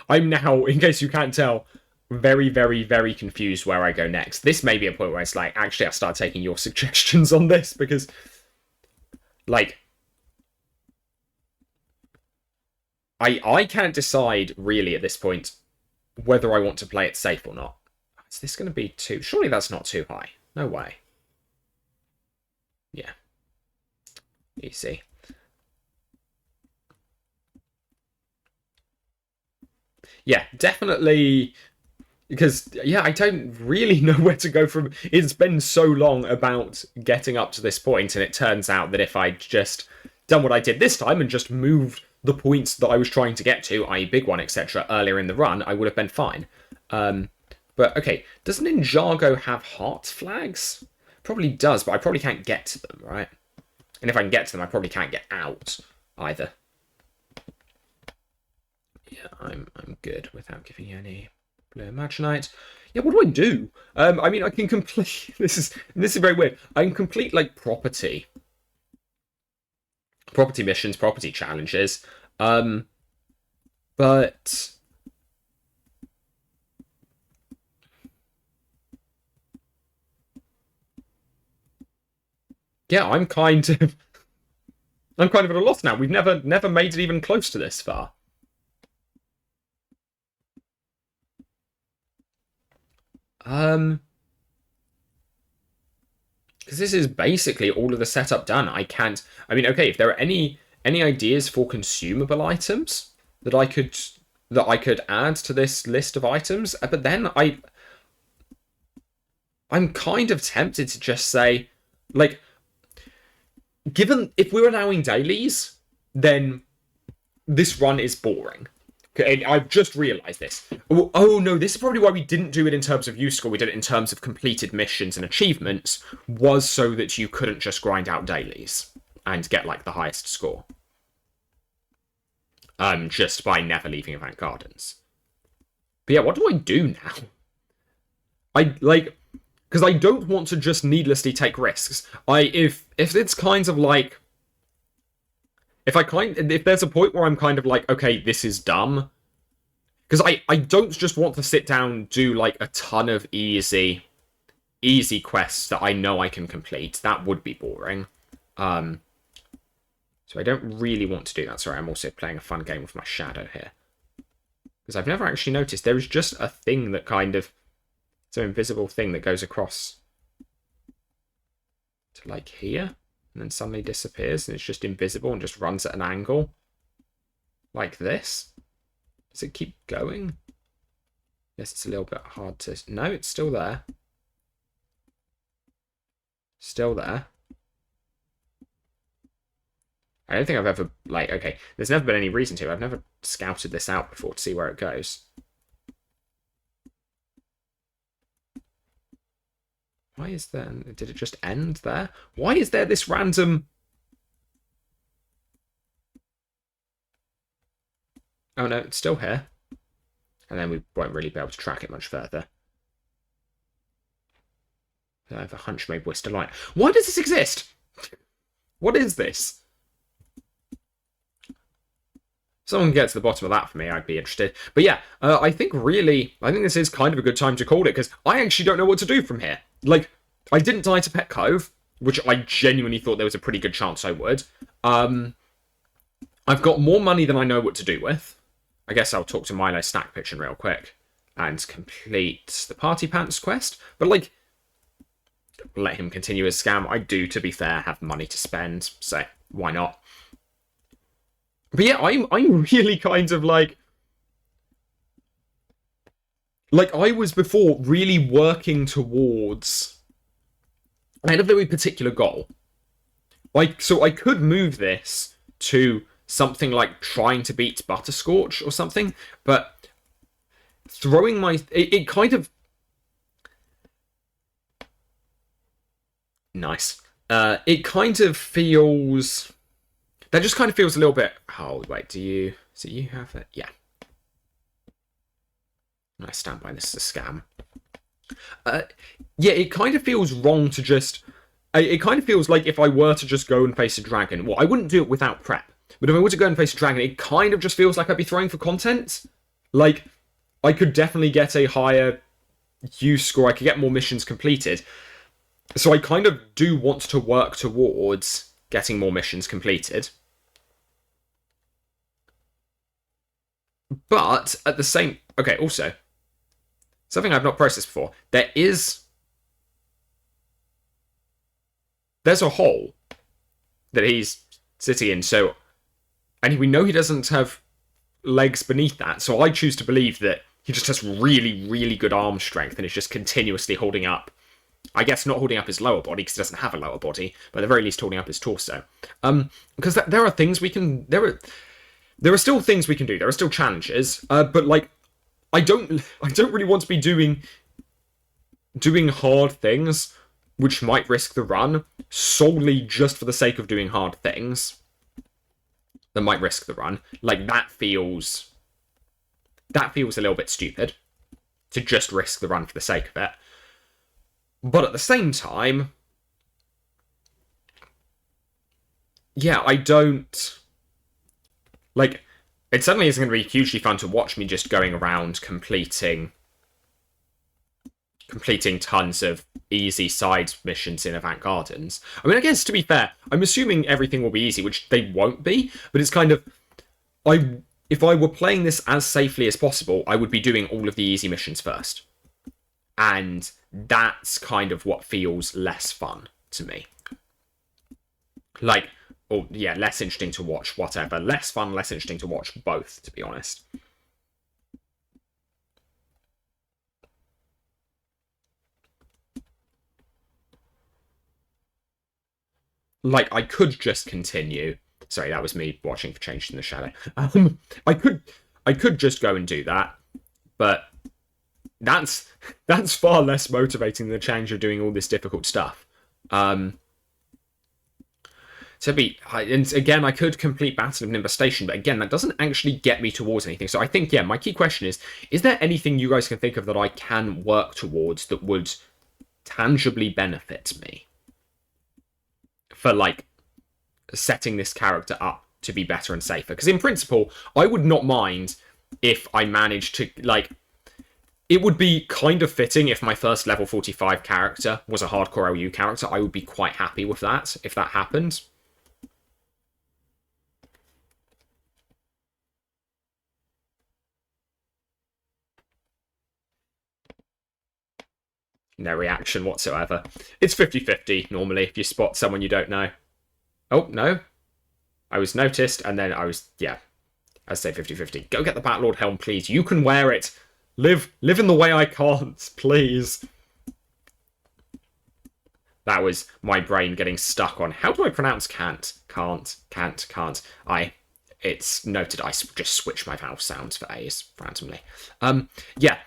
I'm now, in case you can't tell, very, very, very confused where I go next. This may be a point where it's like, actually, I'll start taking your suggestions on this, because, like, I can't decide, really, at this point, whether I want to play it safe or not. Is this going to be too... Surely that's not too high. No way. Yeah. Easy. Yeah, definitely... Because, yeah, I don't really know where to go from... It's been so long about getting up to this point, and it turns out that if I'd just done what I did this time and just moved the points that I was trying to get to, i.e. big one, etc., earlier in the run, I would have been fine. But, okay, does Ninjago have heart flags? Probably does, but I probably can't get to them, right? And if I can get to them, I probably can't get out, either. Yeah, I'm good without giving you any blue imaginite. Yeah, what do I do? I mean, I can complete... This is very weird. I can complete, like, property missions, property challenges. But... Yeah, I'm kind of at a loss now. We've never made it even close to this far. Because this is basically all of the setup done. I mean, okay, if there are any ideas for consumable items that I could add to this list of items, but then I'm kind of tempted to just say, like, given if we're allowing dailies, then this run is boring. Okay, I've just realised this. Oh no, this is probably why we didn't do it in terms of use score. We did it in terms of completed missions and achievements, was so that you couldn't just grind out dailies and get, like, the highest score. Just by never leaving Avant Gardens. But yeah, what do I do now? Because I don't want to just needlessly take risks. If it's kind of like... If there's a point where I'm kind of like, okay, this is dumb. Because I don't just want to sit down and do, like, a ton of easy quests that I know I can complete. That would be boring. So I don't really want to do that. Sorry, I'm also playing a fun game with my shadow here. Because I've never actually noticed. There is just a thing that kind of... It's an invisible thing that goes across to, like, here. And then suddenly disappears, and it's just invisible and just runs at an angle. Like this. Does it keep going? Yes, it's a little bit hard to... No, it's still there. Still there. I don't think I've ever... Like, okay, there's never been any reason to. I've never scouted this out before to see where it goes. Why is there... Did it just end there? Why is there this random... Oh no, it's still here. And then we won't really be able to track it much further. I have a hunch maybe we're still on. Why does this exist? What is this? If someone can get to the bottom of that for me, I'd be interested. But yeah, I think this is kind of a good time to call it, because I actually don't know what to do from here. Like, I didn't die to Pet Cove, which I genuinely thought there was a pretty good chance I would. I've got more money than I know what to do with. I guess I'll talk to Milo Snack Pitching real quick and complete the Party Pants quest. But, like, let him continue his scam. I do, to be fair, have money to spend, so why not? But yeah, I'm really kind of like I was before really working towards. I had a very particular goal. So I could move this to something like trying to beat Butterscorch or something, but throwing it kind of nice. It kind of feels. That just kind of feels a little bit. Oh wait, do you have it? Yeah. I stand by this as a scam. Yeah, it kind of feels wrong to just. It kind of feels like if I were to just go and face a dragon, well, I wouldn't do it without prep. But if I were to go and face a dragon, it kind of just feels like I'd be throwing for content. Like, I could definitely get a higher use score. I could get more missions completed. So I kind of do want to work towards getting more missions completed. But at the same... Okay, also, something I've not processed before. There's a hole that he's sitting in, so... And we know he doesn't have legs beneath that, so I choose to believe that he just has really, really good arm strength and is just continuously holding up. I guess not holding up his lower body, because he doesn't have a lower body, but at the very least holding up his torso. Because there are things we can... There are still things we can do. There are still challenges, but, like, I don't really want to be doing hard things which might risk the run solely just for the sake of doing hard things that might risk the run. Like, that feels a little bit stupid to just risk the run for the sake of it. But at the same time, yeah, I don't... Like, it certainly isn't going to be hugely fun to watch me just going around completing tons of easy side missions in Avant Gardens. I mean, I guess, to be fair, I'm assuming everything will be easy, which they won't be, but it's kind of... If I were playing this as safely as possible, I would be doing all of the easy missions first. And that's kind of what feels less fun to me. Like... Or, yeah, less interesting to watch, whatever. Less fun, less interesting to watch, both, to be honest. Like, I could just continue. Sorry, that was me watching for Changes in the Shadow. I could just go and do that, but that's far less motivating than the challenge of doing all this difficult stuff. And again, I could complete Battle of Nimbus Station, but again, that doesn't actually get me towards anything. So I think, yeah, my key question is there anything you guys can think of that I can work towards that would tangibly benefit me for, like, setting this character up to be better and safer? Because in principle, I would not mind if I managed to, like... It would be kind of fitting if my first level 45 character was a hardcore LU character. I would be quite happy with that, if that happened. No reaction whatsoever. It's 50-50, normally, if you spot someone you don't know. Oh, no. I was noticed, and then I was... Yeah. I say 50-50. Go get the Batlord helm, please. You can wear it. Live in the way I can't, please. That was my brain getting stuck on... How do I pronounce can't? Can't. It's noted I just switch my vowel sounds for A's randomly. Yeah.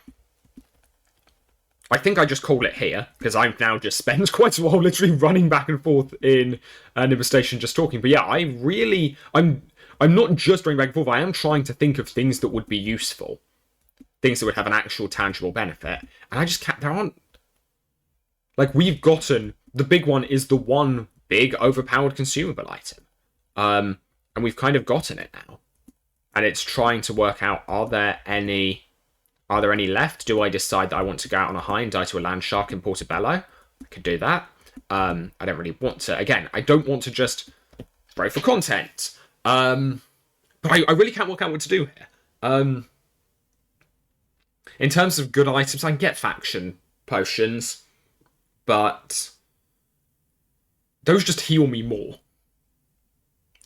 I think I just call it here, because I've now just spent quite a while literally running back and forth in Nimbus Station just talking. But yeah, I'm not just running back and forth, I am trying to think of things that would be useful. Things that would have an actual tangible benefit. And I just can't, there aren't... Like, we've gotten... The big one is the one big overpowered consumable item. And we've kind of gotten it now. And it's trying to work out, are there any left? Do I decide that I want to go out on a high and die to a land shark in Portobello? I could do that. I don't really want to. Again, I don't want to just pray for content. But I really can't work out what to do here. In terms of good items, I can get faction potions, but those just heal me more.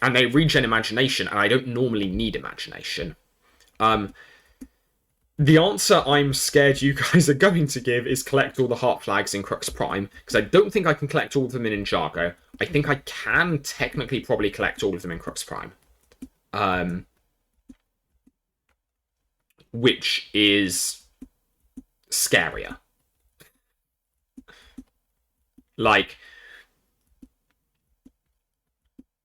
And they regen imagination, and I don't normally need imagination. The answer I'm scared you guys are going to give is collect all the heart flags in Crux Prime, because I don't think I can collect all of them in Ninjago. I think I can technically probably collect all of them in Crux Prime. Which is scarier. Like,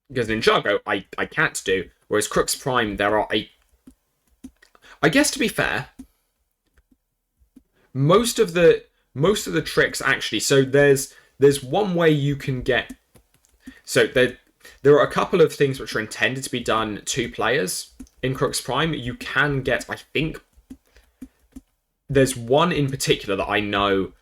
because Ninjago I can't do, whereas Crux Prime there are I guess to be fair, most of the tricks actually. So there's one way you can get. So there are a couple of things which are intended to be done to players in Crux Prime. You can get, I think, there's one in particular that I know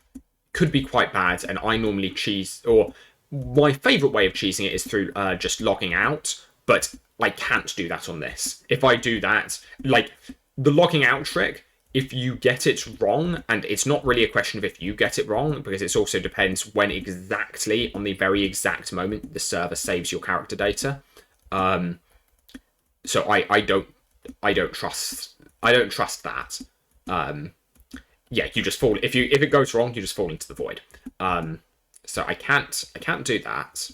could be quite bad, and I normally cheese, or my favourite way of cheesing it is through just logging out, but I can't do that on this. If I do that, like, the logging out trick, if you get it wrong, and it's not really a question of if you get it wrong, because it also depends when exactly, on the very exact moment, the server saves your character data. So I don't trust that. Yeah, you just fall, if it goes wrong, you just fall into the void. So I can't do that.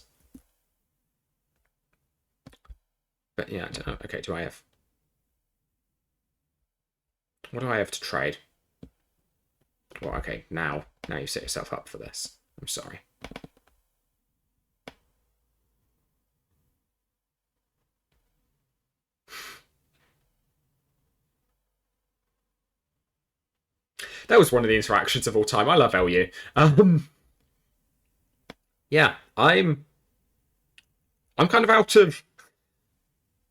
But yeah, I don't know. Okay, do I have... What do I have to trade? Well, okay, now you set yourself up for this. I'm sorry. That was one of the interactions of all time. I love LU. Yeah, I'm kind of out of...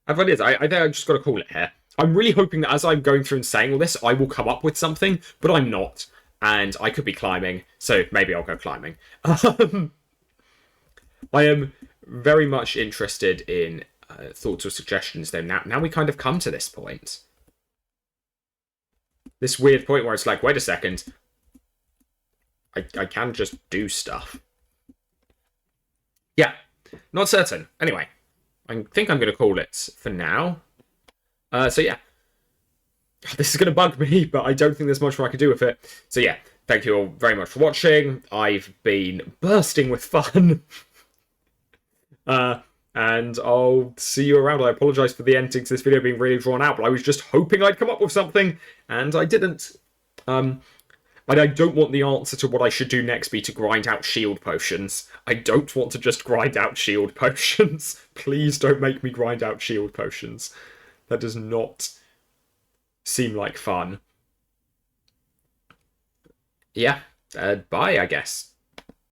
I think I've just got to call it here. I'm really hoping that as I'm going through and saying all this, I will come up with something, but I'm not. And I could be climbing, so maybe I'll go climbing. I am very much interested in thoughts or suggestions, though. Now we kind of come to this point. This weird point where it's like, wait a second. I can just do stuff. Yeah, not certain. Anyway, I think I'm going to call it for now. So yeah, this is going to bug me, but I don't think there's much more I can do with it. So yeah, thank you all very much for watching. I've been bursting with fun. And I'll see you around. I apologise for the ending to this video being really drawn out, but I was just hoping I'd come up with something, and I didn't. And I don't want the answer to what I should do next be to grind out shield potions. I don't want to just grind out shield potions. Please don't make me grind out shield potions. That does not seem like fun. Yeah, bye, I guess.